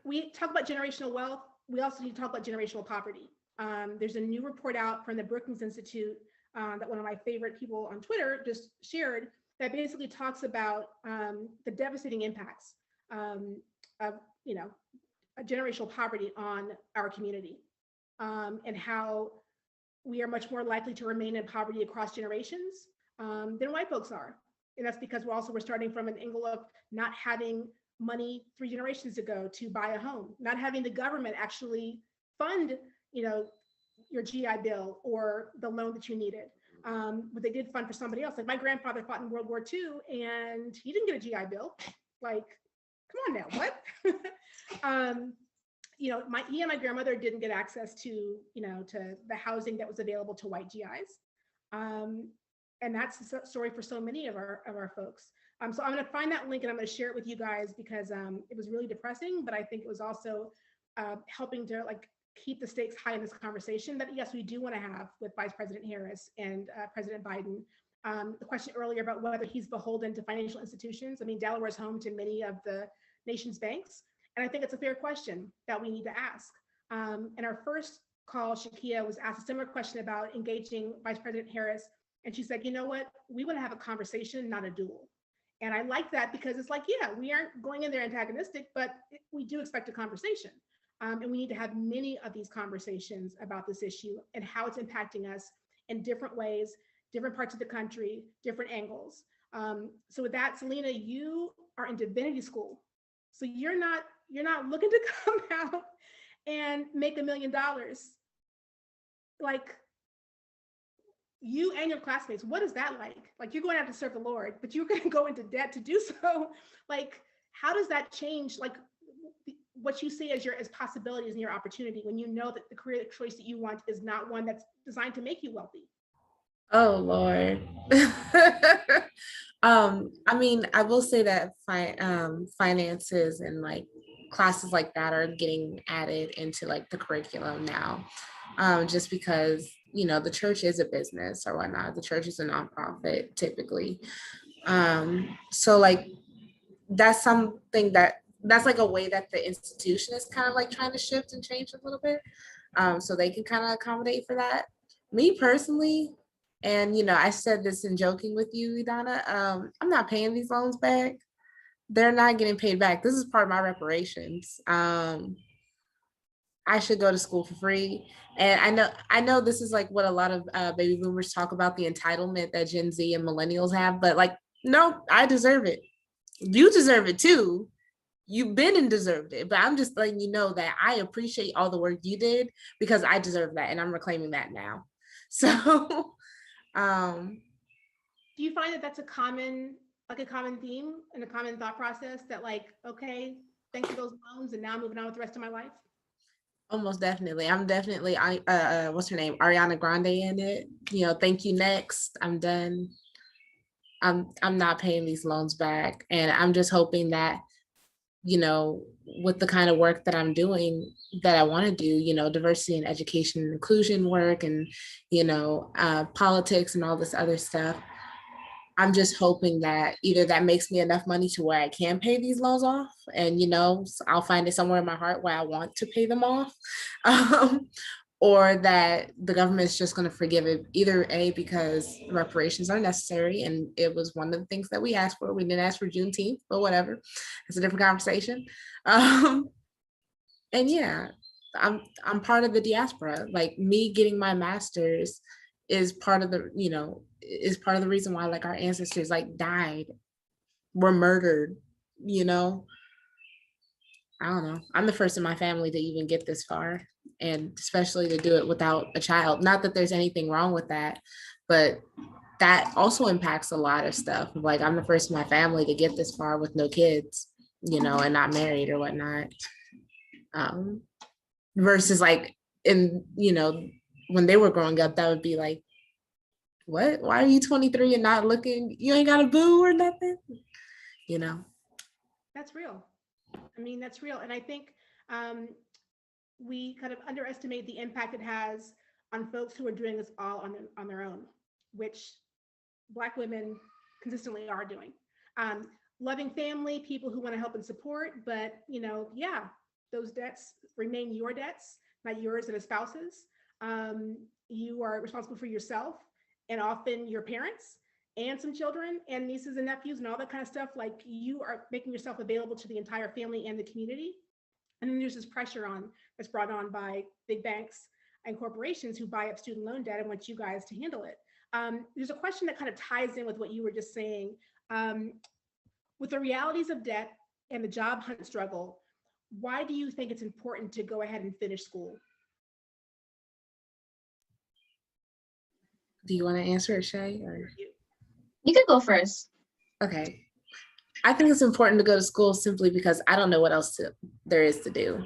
We talk about generational wealth. We also need to talk about generational poverty. There's a new report out from the Brookings Institute that one of my favorite people on Twitter just shared that basically talks about the devastating impacts of, you know, generational poverty on our community, and how we are much more likely to remain in poverty across generations than white folks are. And that's because we're starting from an angle of not having money 3 generations ago to buy a home, not having the government actually fund, you know, your GI Bill or the loan that you needed. But they did fund for somebody else. Like my grandfather fought in World War II and he didn't get a GI Bill. Like, come on now, what? You know, he and my grandmother didn't get access to, you know, to the housing that was available to white GIs. And that's the story for so many of our folks. So I'm going to find that link and I'm going to share it with you guys because it was really depressing, but I think it was also helping to like keep the stakes high in this conversation that yes, we do want to have with Vice President Harris and President Biden. The question earlier about whether he's beholden to financial institutions. I mean, Delaware is home to many of the nation's banks. And I think it's a fair question that we need to ask. In our first call, Shakia was asked a similar question about engaging Vice President Harris. And she said, you know what, we want to have a conversation, not a duel. And I like that because it's like, yeah, we aren't going in there antagonistic, but we do expect a conversation. And we need to have many of these conversations about this issue and how it's impacting us in different ways, different parts of the country, different angles. So with that, Selena, you are in divinity school. So you're not looking to come out and make $1 million. Like, you and your classmates, what is that like? Like, you're going out to serve the Lord, but you're going to go into debt to do so. Like, how does that change, like, what you see as possibilities and your opportunity when you know that the career choice that you want is not one that's designed to make you wealthy? Oh Lord. I mean, I will say that finances and like classes like that are getting added into like the curriculum now, just because, you know, the church is a business or whatnot. The church is a nonprofit typically. So like that's something that's like a way that the institution is kind of like trying to shift and change a little bit, so they can kind of accommodate for that. Me personally, and you know, I said this in joking with you, Idana, I'm not paying these loans back. They're not getting paid back. This is part of my reparations. I should go to school for free. And I know this is like what a lot of baby boomers talk about, the entitlement that Gen Z and millennials have, but like, no, I deserve it. You deserve it too. You've been and deserved it, but I'm just letting you know that I appreciate all the work you did because I deserve that and I'm reclaiming that now. So, do you find that that's a common theme and a common thought process that like, okay, thanks for those loans and now I'm moving on with the rest of my life? Almost definitely. I'm definitely, what's her name? Ariana Grande in it. You know, thank you, next. I'm done. I'm not paying these loans back. And I'm just hoping that, you know, with the kind of work that I'm doing that I want to do, you know, diversity and education and inclusion work and, you know, politics and all this other stuff, I'm just hoping that either that makes me enough money to where I can pay these loans off and, you know, I'll find it somewhere in my heart where I want to pay them off, or that the government is just going to forgive it, either A, because reparations are necessary. And it was one of the things that we asked for. We didn't ask for Juneteenth, but whatever. It's a different conversation. And yeah, I'm part of the diaspora. Like me getting my master's is part of the, you know, is part of the reason why like our ancestors like died, were murdered, you know. I don't know. I'm the first in my family to even get this far, and especially to do it without a child. Not that there's anything wrong with that, but that also impacts a lot of stuff. Like I'm the first in my family to get this far with no kids, you know, and not married or whatnot. Versus like in, you know, when they were growing up, that would be like, what? Why are you 23 and not looking? You ain't got a boo or nothing, you know? That's real. I mean, that's real. And I think we kind of underestimate the impact it has on folks who are doing this all on their own, which Black women consistently are doing. Loving family, people who want to help and support, but yeah, those debts remain your debts, not yours and a spouse's. You are responsible for yourself and often your parents and some children and nieces and nephews and all that kind of stuff. Like, you are making yourself available to the entire family and the community. And then there's this pressure that's brought on by big banks and corporations who buy up student loan debt and want you guys to handle it. There's a question that kind of ties in with what you were just saying. With the realities of debt and the job hunt struggle, why do you think it's important to go ahead and finish school? Do you want to answer it, Shay? Or? You could go first. Okay. I think it's important to go to school simply because I don't know what else there is to do.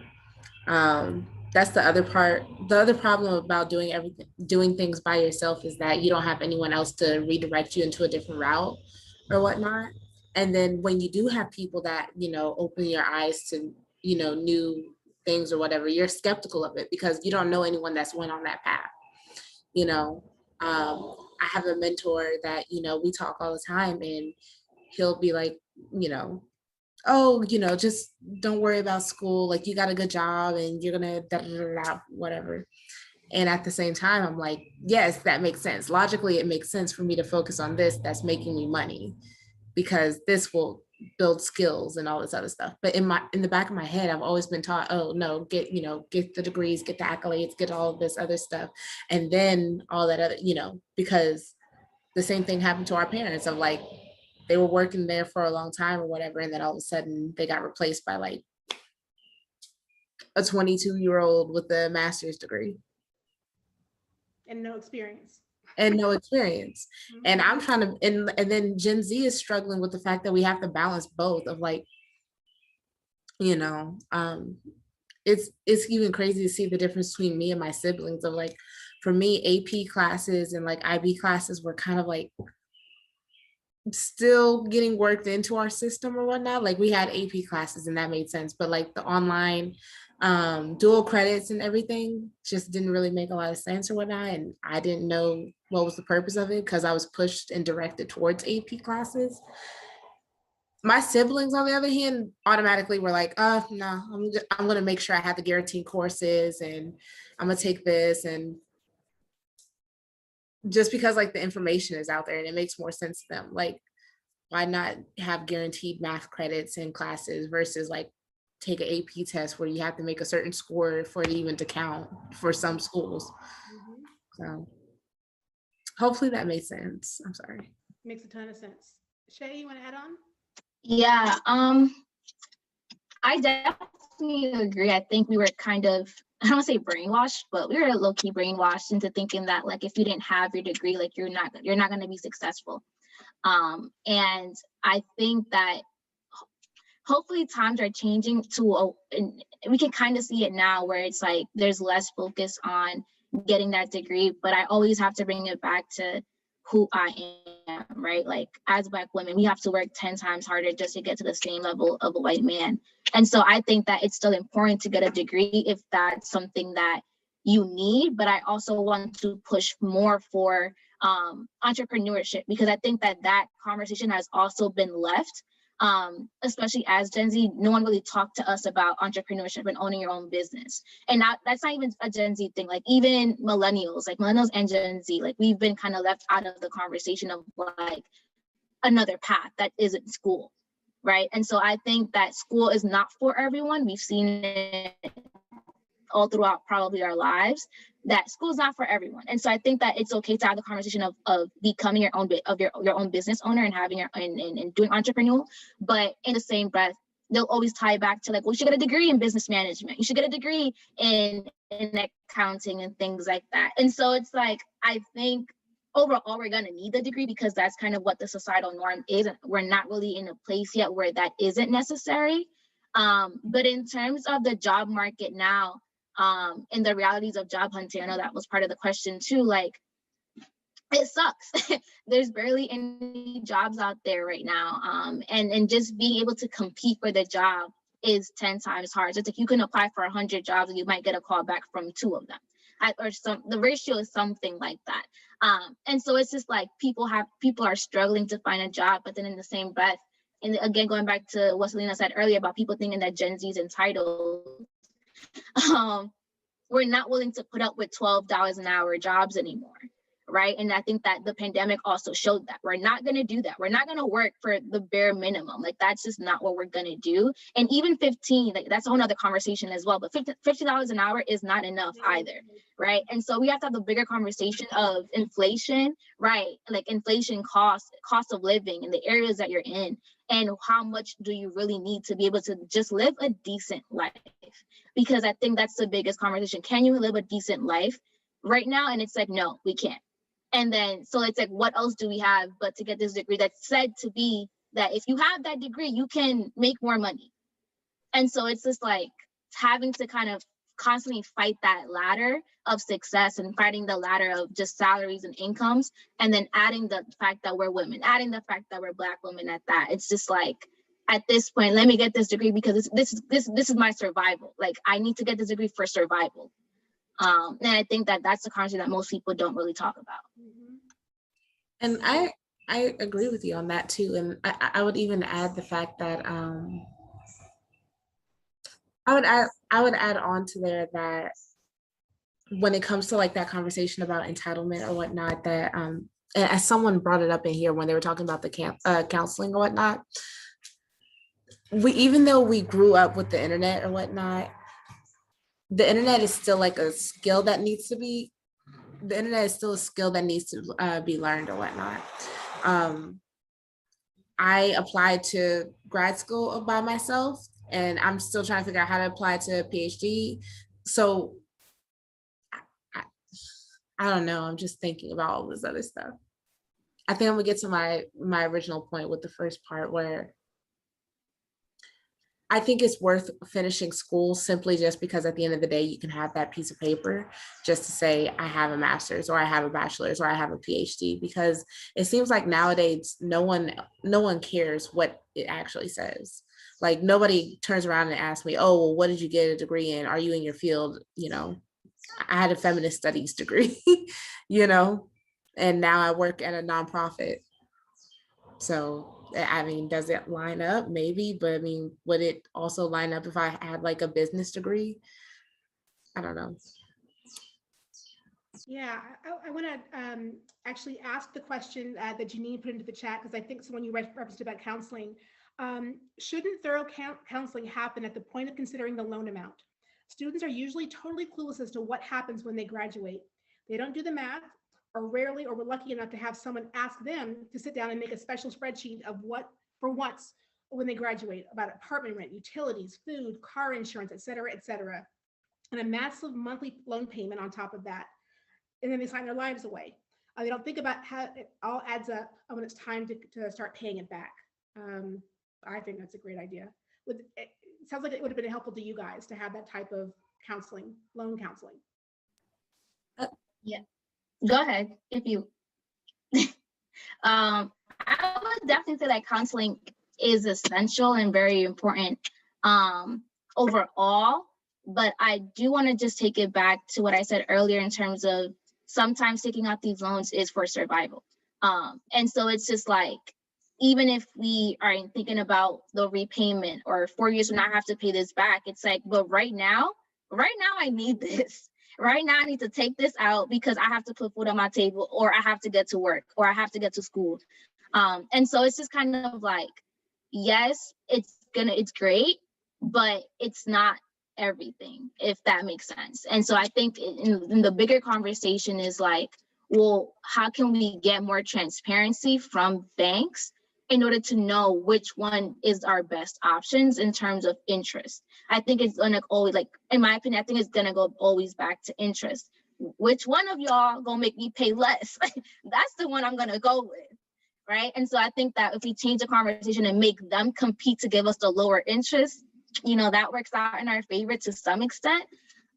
That's the other part. The other problem about doing things by yourself is that you don't have anyone else to redirect you into a different route or whatnot. And then when you do have people that, open your eyes to, new things or whatever, you're skeptical of it because you don't know anyone that's went on that path. I have a mentor that, we talk all the time, and he'll be like, oh, just don't worry about school. Like, you got a good job and you're gonna whatever. And at the same time, I'm like, yes, that makes sense. Logically, it makes sense for me to focus on this that's making me money, because this will build skills and all this other stuff. But in the back of my head, I've always been taught, oh no, get the degrees, get the accolades, get all of this other stuff. And then all that other, because the same thing happened to our parents of like, they were working there for a long time or whatever. And then all of a sudden they got replaced by like a 22-year-old with a master's degree. And no experience. Mm-hmm. And I'm trying to, and then Gen Z is struggling with the fact that we have to balance both of like, it's even crazy to see the difference between me and my siblings of like, for me, AP classes and like IB classes were kind of like still getting worked into our system or whatnot. Like, we had AP classes and that made sense, but like the online dual credits and everything just didn't really make a lot of sense or whatnot. And I didn't know what was the purpose of it because I was pushed and directed towards AP classes. My siblings, on the other hand, automatically were like, oh, no, I'm going to make sure I have the guaranteed courses and I'm going to take this. And just because like the information is out there and it makes more sense to them. Like, why not have guaranteed math credits in classes versus like take an AP test where you have to make a certain score for it even to count for some schools. Mm-hmm. So hopefully that made sense. I'm sorry. Makes a ton of sense. Shay, you want to add on? Yeah, I definitely agree. I think we were kind of, I don't want to say brainwashed, but we were low-key brainwashed into thinking that like if you didn't have your degree, like you're not going to be successful. And I think that hopefully times are changing and we can kind of see it now where it's like there's less focus on getting that degree, but I always have to bring it back to who I am, right? Like, as Black women, we have to work 10 times harder just to get to the same level of a white man. And so I think that it's still important to get a degree if that's something that you need, but I also want to push more for entrepreneurship, because I think that conversation has also been left. Especially as Gen Z, no one really talked to us about entrepreneurship and owning your own business. And that's not even a Gen Z thing. Like, even millennials and Gen Z, like, we've been kind of left out of the conversation of like another path that isn't school, right? And so I think that school is not for everyone. We've seen it all throughout probably our lives, that school is not for everyone. And so I think that it's okay to have the conversation of becoming your own business owner and having and doing entrepreneurial, but in the same breath, they'll always tie it back to like, well, you should get a degree in business management. You should get a degree in accounting and things like that. And so it's like, I think overall, we're going to need the degree because that's kind of what the societal norm is. And we're not really in a place yet where that isn't necessary. But in terms of the job market now, and the realities of job hunting. I know that was part of the question too. Like, it sucks. There's barely any jobs out there right now. And just being able to compete for the job is 10 times hard. It's like you can apply for 100 jobs and you might get a call back from 2 of them. The ratio is something like that. And so it's just like people are struggling to find a job, but then in the same breath, and again, going back to what Selena said earlier about people thinking that Gen Z is entitled, we're not willing to put up with $12 an hour jobs anymore. Right. And I think that the pandemic also showed that we're not going to do that. We're not going to work for the bare minimum. Like, that's just not what we're going to do. And even 15, like, that's a whole nother conversation as well. But $50 an hour is not enough either. Right. And so we have to have the bigger conversation of inflation, right? Like inflation cost of living in the areas that you're in, and how much do you really need to be able to just live a decent life? Because I think that's the biggest conversation. Can you live a decent life right now? And it's like, no, we can't. And then, so it's like, what else do we have but to get this degree that's said to be that if you have that degree, you can make more money. And so it's just like having to kind of constantly fight that ladder of success and fighting the ladder of just salaries and incomes, and then adding the fact that we're women, adding the fact that we're Black women at that. It's just like, at this point, let me get this degree because this is my survival. Like, I need to get this degree for survival. And I think that that's the concept that most people don't really talk about. And I agree with you on that too. And I would even add the fact that I would add on to there that when it comes to like that conversation about entitlement or whatnot, that as someone brought it up in here when they were talking about the counseling or whatnot, even though we grew up with the internet or whatnot, the internet is still like a skill that needs to be, the internet is still a skill that needs to be learned or whatnot. I applied to grad school by myself, and I'm still trying to figure out how to apply to a PhD. So I don't know. I'm just thinking about all this other stuff. I think I'm gonna get to my original point with the first part, where I think it's worth finishing school simply just because at the end of the day, you can have that piece of paper just to say, I have a master's or I have a bachelor's or I have a PhD, because it seems like nowadays, no one cares what it actually says. Like, nobody turns around and asks me, oh, well, what did you get a degree in? Are you in your field? You know, I had a feminist studies degree, you know, and now I work at a nonprofit. So, I mean, does it line up? Maybe, but I mean, would it also line up if I had like a business degree? I don't know. Yeah, I want to actually ask the question that Janine put into the chat, because I think someone you referenced about counseling. Shouldn't thorough counseling happen at the point of considering the loan amount? Students are usually totally clueless as to what happens when they graduate. They don't do the math, or rarely, or we're lucky enough to have someone ask them to sit down and make a special spreadsheet of what for once when they graduate, about apartment rent, utilities, food, car insurance, et cetera, and a massive monthly loan payment on top of that. And then they sign their lives away. They don't think about how it all adds up when it's time to start paying it back. I think that's a great idea. It sounds like it would have been helpful to you guys to have that type of counseling, loan counseling. Yeah. Go ahead if you. I would definitely say that counseling is essential and very important overall, but I do want to just take it back to what I said earlier in terms of sometimes taking out these loans is for survival. And so it's just like, even if we are thinking about the repayment or 4 years from now I have to pay this back, it's like, but right now I need this. Right now I need to take this out because I have to put food on my table, or I have to get to work, or I have to get to school. And so it's just kind of like, yes, it's great, but it's not everything, if that makes sense. And so I think in the bigger conversation is like, well, how can we get more transparency from banks in order to know which one is our best options in terms of interest? I think it's gonna always, like, in my opinion, I think it's gonna go always back to interest. Which one of y'all gonna make me pay less? That's the one I'm gonna go with, right? And so I think that if we change the conversation and make them compete to give us the lower interest, you know, that works out in our favor to some extent.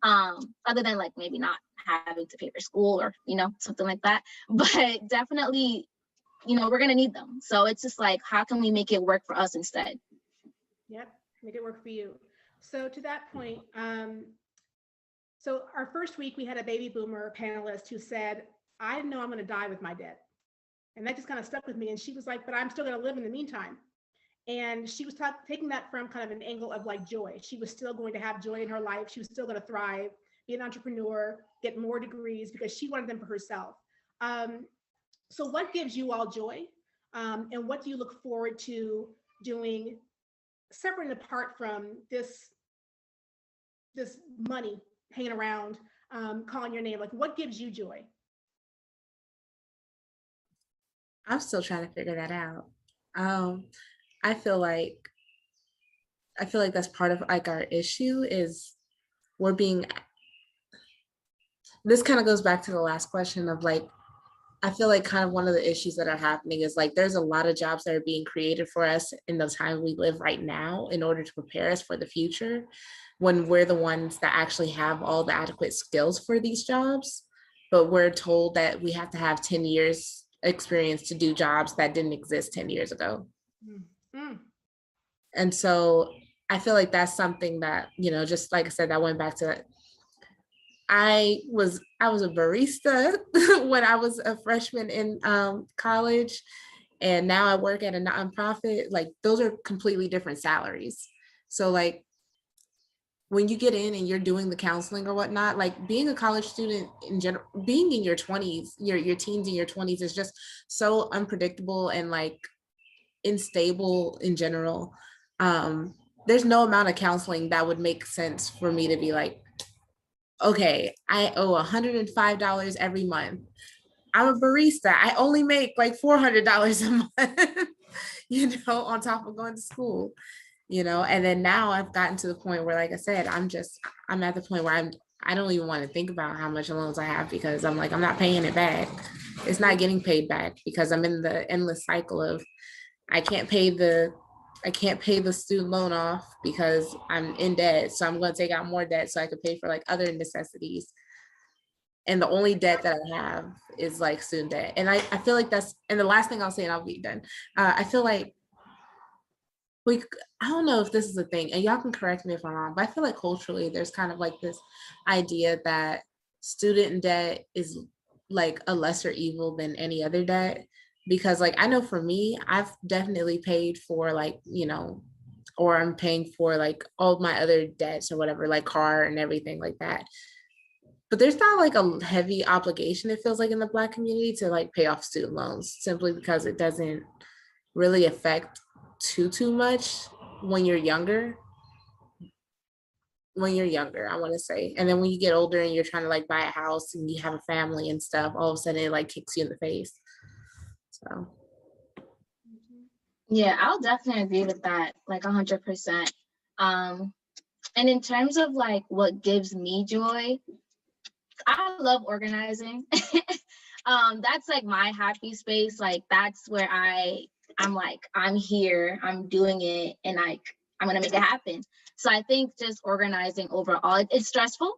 other than like maybe not having to pay for school or, you know, something like that. But definitely, you know, we're going to need them. So it's just like, how can we make it work for us instead? Yep, make it work for you. So to that point, so our first week we had a baby boomer panelist who said, I know I'm going to die with my debt. And that just kind of stuck with me. And she was like, but I'm still going to live in the meantime. And she was taking that from kind of an angle of like joy. She was still going to have joy in her life. She was still going to thrive, be an entrepreneur, get more degrees because she wanted them for herself. So what gives you all joy? And what do you look forward to doing separate and apart from this money hanging around, calling your name? Like, what gives you joy? I'm still trying to figure that out. I feel like that's part of like our issue is we're being, this kind of goes back to the last question of like, I feel like kind of one of the issues that are happening is like there's a lot of jobs that are being created for us in the time we live right now in order to prepare us for the future, when we're the ones that actually have all the adequate skills for these jobs. But we're told that we have to have 10 years experience to do jobs that didn't exist 10 years ago. Mm-hmm. And so I feel like that's something that, you know, just like I said, that went back to, I was a barista when I was a freshman in college, and now I work at a nonprofit. Like those are completely different salaries. So like when you get in and you're doing the counseling or whatnot, like being a college student in general, being in your 20s, your teens and your 20s is just so unpredictable and like unstable in general. There's no amount of counseling that would make sense for me to be like, okay, I owe $105 every month. I'm a barista. I only make like $400 a month, you know, on top of going to school, you know. And then now I've gotten to the point where, like I said, I'm at the point where I don't even want to think about how much loans I have because I'm like, I'm not paying it back. It's not getting paid back because I'm in the endless cycle of I can't pay the student loan off because I'm in debt. So I'm going to take out more debt so I can pay for like other necessities. And the only debt that I have is like student debt. And I feel like and the last thing I'll say and I'll be done. I feel like I don't know if this is a thing, and y'all can correct me if I'm wrong, but I feel like culturally there's kind of like this idea that student debt is like a lesser evil than any other debt. Because like, I know for me, I've definitely paid for like, you know, or I'm paying for like all my other debts or whatever, like car and everything like that. But there's not like a heavy obligation, it feels like in the Black community to like pay off student loans simply because it doesn't really affect too much when you're younger. I want to say. And then when you get older and you're trying to like buy a house and you have a family and stuff, all of a sudden it like kicks you in the face. So Yeah, I'll definitely agree with that, like 100%. And in terms of like what gives me joy, I love organizing. That's like my happy space. Like that's where I'm like, I'm here, I'm doing it, and like I'm gonna make it happen. So I think just organizing overall, it's stressful,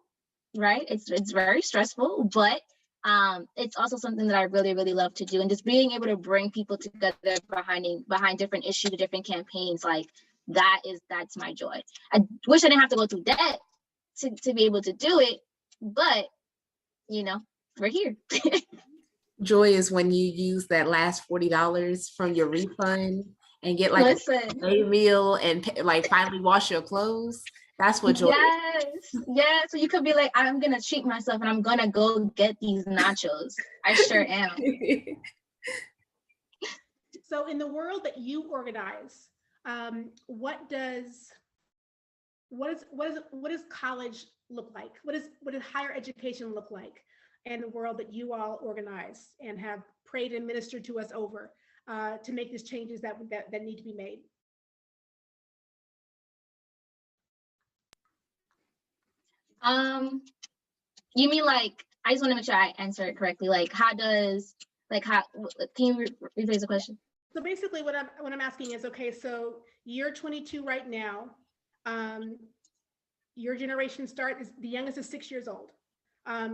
right? It's very stressful, but it's also something that I really, really love to do. And just being able to bring people together behind different issues, different campaigns, like that's my joy. I wish I didn't have to go through debt to be able to do it, but you know, we're here. joy is when you use that last $40 from your refund and get like a meal and like finally wash your clothes. That's what joy is. Yes. So you could be like, I'm gonna treat myself and I'm gonna go get these nachos. I sure am. So in the world that you organize, what does college look like? What does higher education look like in the world that you all organize and have prayed and ministered to us over to make these changes that need to be made? You mean like, I just want to make sure I answer it correctly. Like, can you rephrase the question? So basically what I'm asking is, okay, so you're 22 right now. your generation start is the youngest is 6 years old.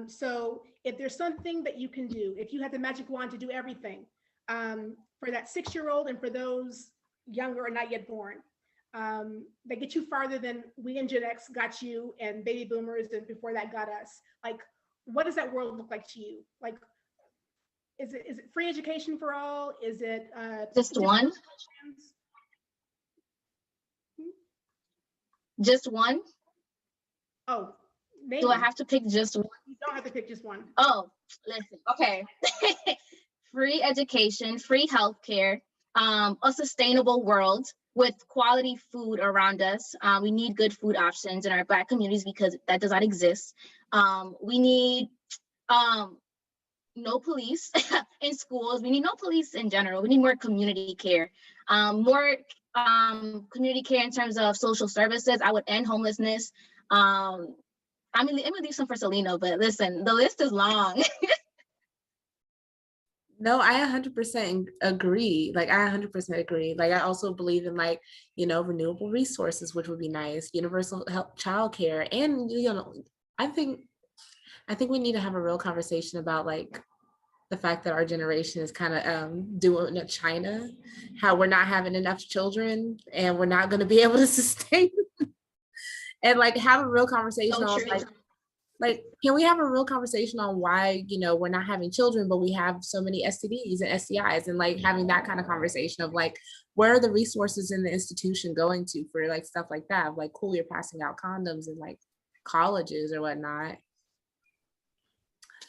So if there's something that you can do, if you had the magic wand to do everything, for that 6-year-old and for those younger or not yet born, that get you farther than we in Gen X got you and baby boomers and before that got us. Like, what does that world look like to you? Like, is it free education for all? Is it Just one? Just one? Oh, maybe. Do I have to pick just one? You don't have to pick just one. Oh, listen, okay. Free education, free healthcare, a sustainable world with quality food around us. We need good food options in our Black communities because that does not exist. We need no police in schools. We need no police in general. We need more community care, more community care in terms of social services. I would end homelessness. I mean, I'm gonna leave some for Selena, but listen, the list is long. No, I 100% agree. Like, I 100% agree. Like, I also believe in, like, renewable resources, which would be nice, universal health, childcare, and I think we need to have a real conversation about, like, the fact that our generation is kind of doing it China, how we're not having enough children and we're not going to be able to sustain and, like, have a real conversation on, like, can we have a real conversation on why, we're not having children, but we have so many STDs and STIs, and, like, having that kind of conversation of, like, where are the resources in the institution going to for, like, stuff like that? Like, cool, you're passing out condoms in, like, colleges or whatnot.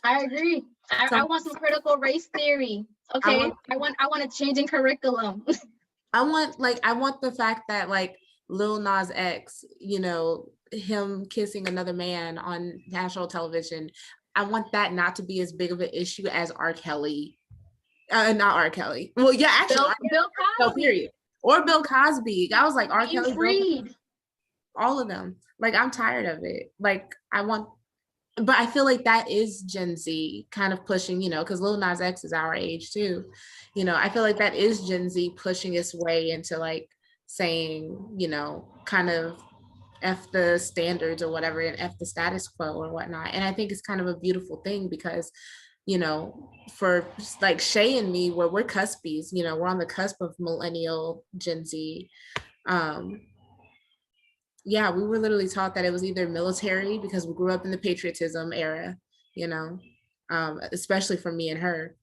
I agree. I want some critical race theory. Okay, I want a change in curriculum. I want the fact that, like, Lil Nas X, him kissing another man on national television, I want that not to be as big of an issue as R. Kelly. Not R. Kelly. Well, yeah, actually, Bill Cosby. No, period. Or Bill Cosby. I was like, R. Kelly, freed. All of them. Like, I'm tired of it. Like, but I feel like that is Gen Z kind of pushing, because Lil Nas X is our age too. I feel like that is Gen Z pushing its way into, like, saying, kind of F the standards or whatever and F the status quo or whatnot. And I think it's kind of a beautiful thing because, for, like, Shay and me, where we're cuspies, we're on the cusp of millennial Gen Z. Yeah, we were literally taught that it was either military because we grew up in the patriotism era, especially for me and her.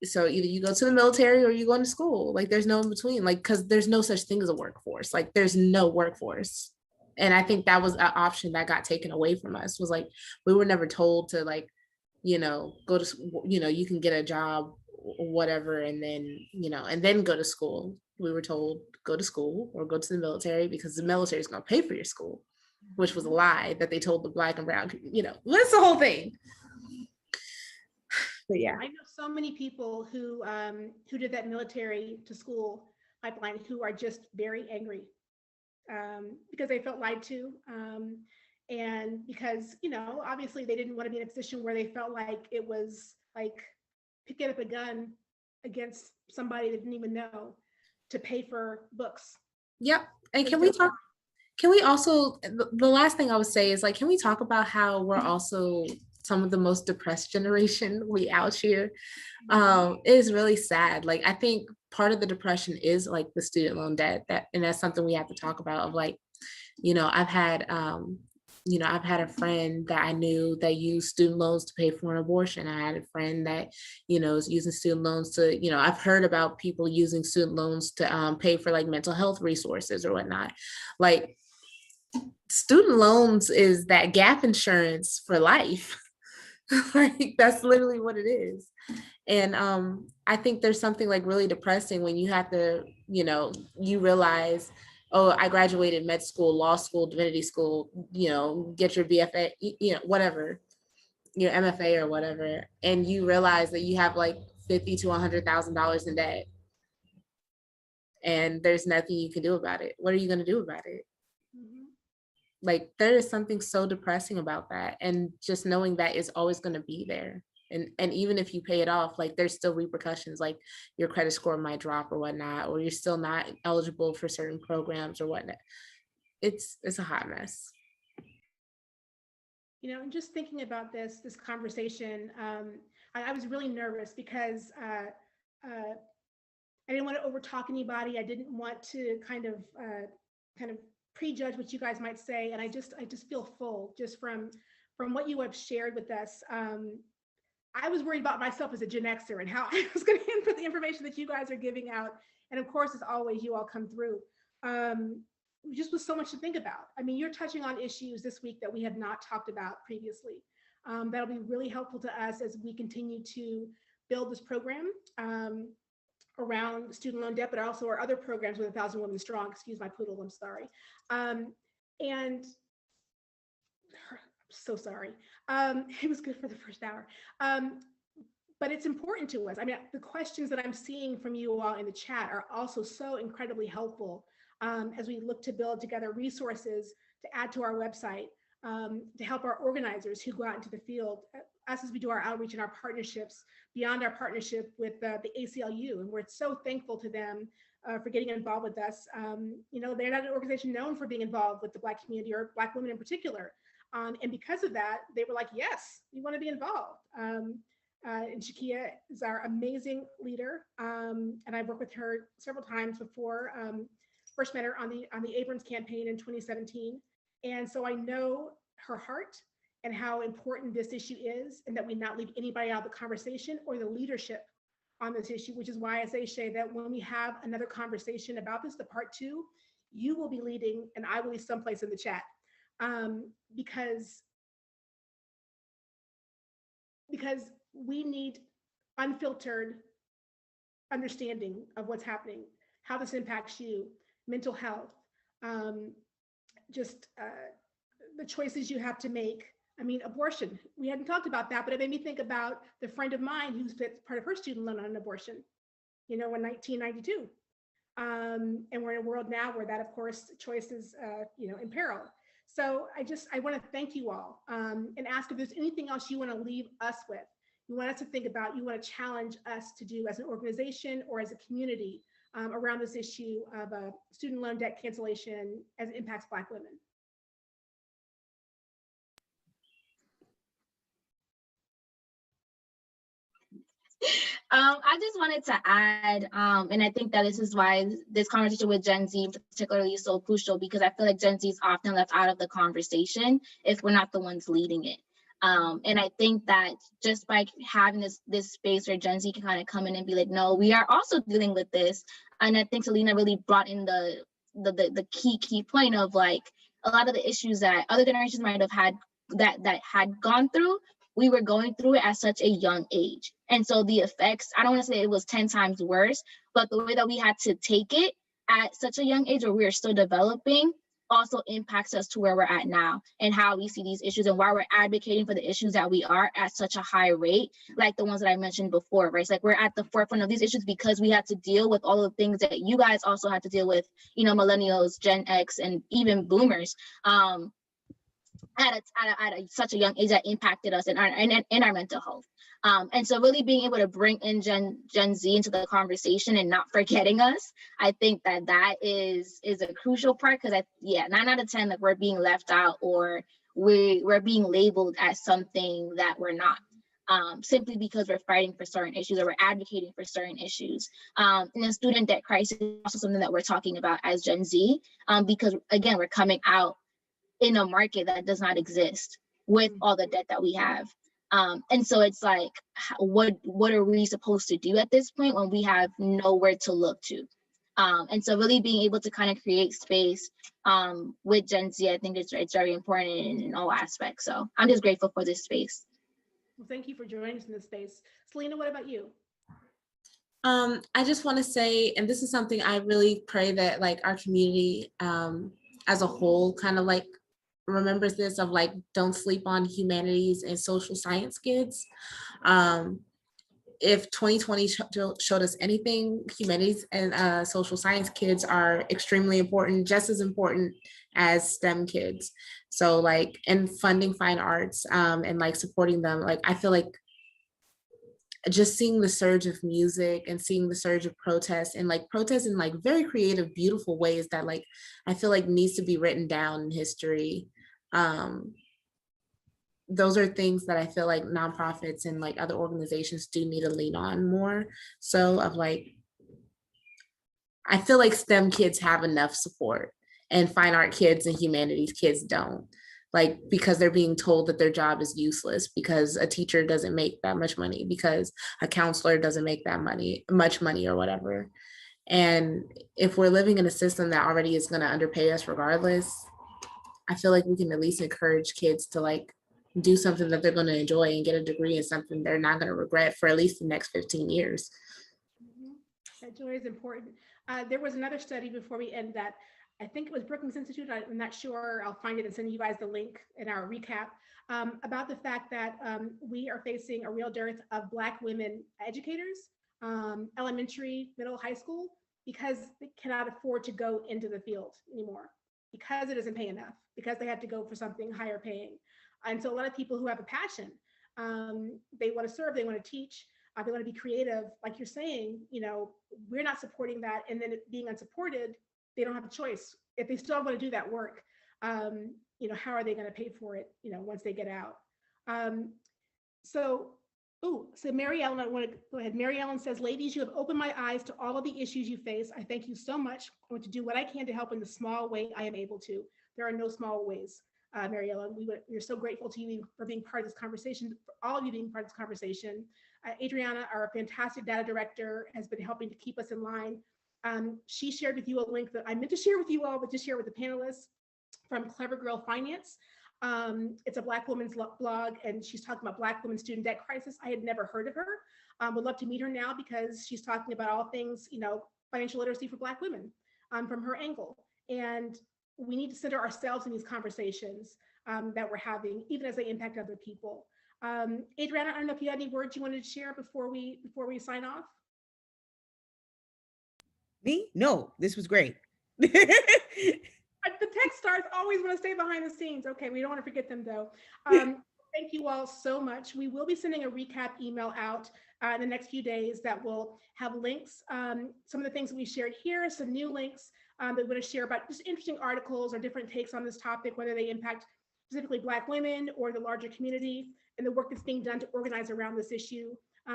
So either you go to the military or you go into school. Like, there's no in between, like, because there's no such thing as a workforce. Like, there's no workforce. And I think that was an option that got taken away from us, was, like, we were never told to, like, go to, you can get a job or whatever, and then, and then go to school. We were told, go to school or go to the military because the military is going to pay for your school, which was a lie that they told the Black and brown, that's the whole thing. But yeah, I know so many people who did that military to school pipeline who are just very angry because they felt lied to, and because obviously they didn't want to be in a position where they felt like it was like picking up a gun against somebody they didn't even know to pay for books. Yep. And can we also, the last thing I would say is, like, can we talk about how we're also some of the most depressed generation we out here? It is really sad. Like, I think part of the depression is, like, the student loan debt, and that's something we have to talk about, of, like, I've had a friend that I knew that used student loans to pay for an abortion. I had a friend that, is using student loans to, I've heard about people using student loans to pay for, like, mental health resources or whatnot. Like, student loans is that gap insurance for life. Like, that's literally what it is. And I think there's something, like, really depressing when you have to, you realize, oh, I graduated med school, law school, divinity school, get your BFA, whatever, your MFA or whatever, and you realize that you have, like, $50,000 to $100,000 in debt, and there's nothing you can do about it. What are you going to do about it? Mm-hmm. Like, there is something so depressing about that, and just knowing that it's always going to be there. And even if you pay it off, like, there's still repercussions, like your credit score might drop or whatnot, or you're still not eligible for certain programs or whatnot. It's a hot mess. You know, and just thinking about this conversation, I was really nervous because I didn't want to overtalk anybody. I didn't want to kind of prejudge what you guys might say, and I just feel full just from what you have shared with us. I was worried about myself as a Gen Xer and how I was going to input the information that you guys are giving out, and of course, as always, you all come through. Just with so much to think about. I mean, you're touching on issues this week that we have not talked about previously. That'll be really helpful to us as we continue to build this program. Around student loan debt, but also our other programs with 1,000 Women Strong. Excuse my poodle, I'm sorry. And I'm so sorry. It was good for the first hour. But it's important to us. I mean, the questions that I'm seeing from you all in the chat are also so incredibly helpful as we look to build together resources to add to our website, to help our organizers who go out into the field, us as we do our outreach and our partnerships beyond our partnership with the ACLU. And we're so thankful to them for getting involved with us. You know, they're not an organization known for being involved with the Black community or Black women in particular. And because of that, they were like, yes, we want to be involved. And Shakia is our amazing leader. And I've worked with her several times before. First met her on the Abrams campaign in 2017. And so I know her heart and how important this issue is, and that we not leave anybody out of the conversation or the leadership on this issue, which is why I say, Shay, that when we have another conversation about this, the part 2, you will be leading and I will be someplace in the chat. Because we need unfiltered understanding of what's happening, how this impacts you, mental health, just the choices you have to make. I mean, abortion, we hadn't talked about that, but it made me think about the friend of mine who spent part of her student loan on an abortion, you know, in 1992. And we're in a world now where that, of course, choice is, you know, in peril. So I want to thank you all and ask if there's anything else you want to leave us with, you want us to think about, you want to challenge us to do as an organization or as a community around this issue of student loan debt cancellation as it impacts Black women. I just wanted to add, and I think that this is why this conversation with Gen Z particularly is so crucial, because I feel like Gen Z is often left out of the conversation if we're not the ones leading it. And I think that just by having this space where Gen Z can kind of come in and be like, no, we are also dealing with this. And I think Selena really brought in the key point of like a lot of the issues that other generations might have had that had gone through. We were going through it at such a young age. And so the effects, I don't want to say it was 10 times worse, but the way that we had to take it at such a young age where we are still developing also impacts us to where we're at now and how we see these issues and why we're advocating for the issues that we are at such a high rate, like the ones that I mentioned before, right? It's like we're at the forefront of these issues because we had to deal with all the things that you guys also had to deal with, you know, millennials, Gen X, and even boomers. At such a young age that impacted us in our mental health. And so really being able to bring in Gen Z into the conversation and not forgetting us, I think that is a crucial part, because 9 out of 10 that we're being left out or we're being labeled as something that we're not. Simply because we're fighting for certain issues or we're advocating for certain issues. And the student debt crisis is also something that we're talking about as Gen Z, because again, we're coming out in a market that does not exist with all the debt that we have. And so it's like, what are we supposed to do at this point when we have nowhere to look to? And so really being able to kind of create space with Gen Z, I think it's very important in all aspects. So I'm just grateful for this space. Well, thank you for joining us in this space. Selena, what about you? I just want to say, and this is something I really pray that like our community as a whole kind of like remembers this, of like, don't sleep on humanities and social science kids. If 2020 showed us anything, humanities and social science kids are extremely important, just as important as STEM kids. So like, and funding fine arts and like supporting them, like I feel like just seeing the surge of music and seeing the surge of protests in like very creative, beautiful ways that like I feel like needs to be written down in history. those are things that I feel like nonprofits and like other organizations do need to lean on more. So of like, I feel like STEM kids have enough support and fine art kids and humanities kids don't. Like, because they're being told that their job is useless because a teacher doesn't make that much money, because a counselor doesn't make that much money or whatever. And if we're living in a system that already is going to underpay us regardless, I feel like we can at least encourage kids to like do something that they're going to enjoy and get a degree in something they're not going to regret for at least the next 15 years. Mhm. That joy is important. There was another study before we end that I think it was Brookings Institute. I'm not sure. I'll find it and send you guys the link in our recap about the fact that we are facing a real dearth of Black women educators, elementary, middle, high school, because they cannot afford to go into the field anymore because it doesn't pay enough, because they have to go for something higher paying. And so a lot of people who have a passion, they want to serve, they want to teach, they want to be creative. Like you're saying, you know, we're not supporting that. And then it being unsupported, they don't have a choice. If they still want to do that work, you know, how are they going to pay for it, you know, once they get out? Um, so, so Mary Ellen, I want to go ahead. Mary Ellen says, ladies, you have opened my eyes to all of the issues you face. I thank you so much. I want to do what I can to help in the small way I am able to. There are no small ways, Mary Ellen. We're so grateful to you for being part of this conversation, for all of you being part of this conversation. Adriana, our fantastic data director, has been helping to keep us in line. She shared with you a link that I meant to share with you all, but just share with the panelists from Clever Girl Finance. It's a Black woman's blog, and she's talking about Black women's student debt crisis. I had never heard of her. Would love to meet her now because she's talking about all things, you know, financial literacy for Black women from her angle. And we need to center ourselves in these conversations that we're having, even as they impact other people. Adriana, I don't know if you had any words you wanted to share before we sign off. Me? No, this was great. The tech stars always want to stay behind the scenes. Okay, we don't want to forget them though. Thank you all so much. We will be sending a recap email out in the next few days that will have links, some of the things that we shared here, some new links that we're going to share about just interesting articles or different takes on this topic, whether they impact specifically Black women or the larger community, and the work that's being done to organize around this issue.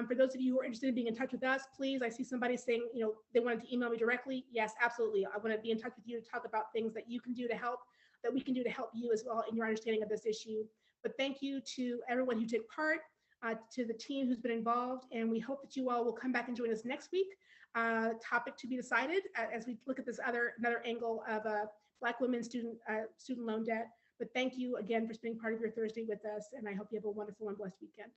For those of you who are interested in being in touch with us, please, I see somebody saying, you know, they wanted to email me directly. Yes, absolutely. I want to be in touch with you to talk about things that you can do to help, that we can do to help you as well in your understanding of this issue. But thank you to everyone who took part, to the team who's been involved, and we hope that you all will come back and join us next week. Topic to be decided as we look at this another angle of Black women's student loan debt. But thank you again for spending part of your Thursday with us, and I hope you have a wonderful and blessed weekend.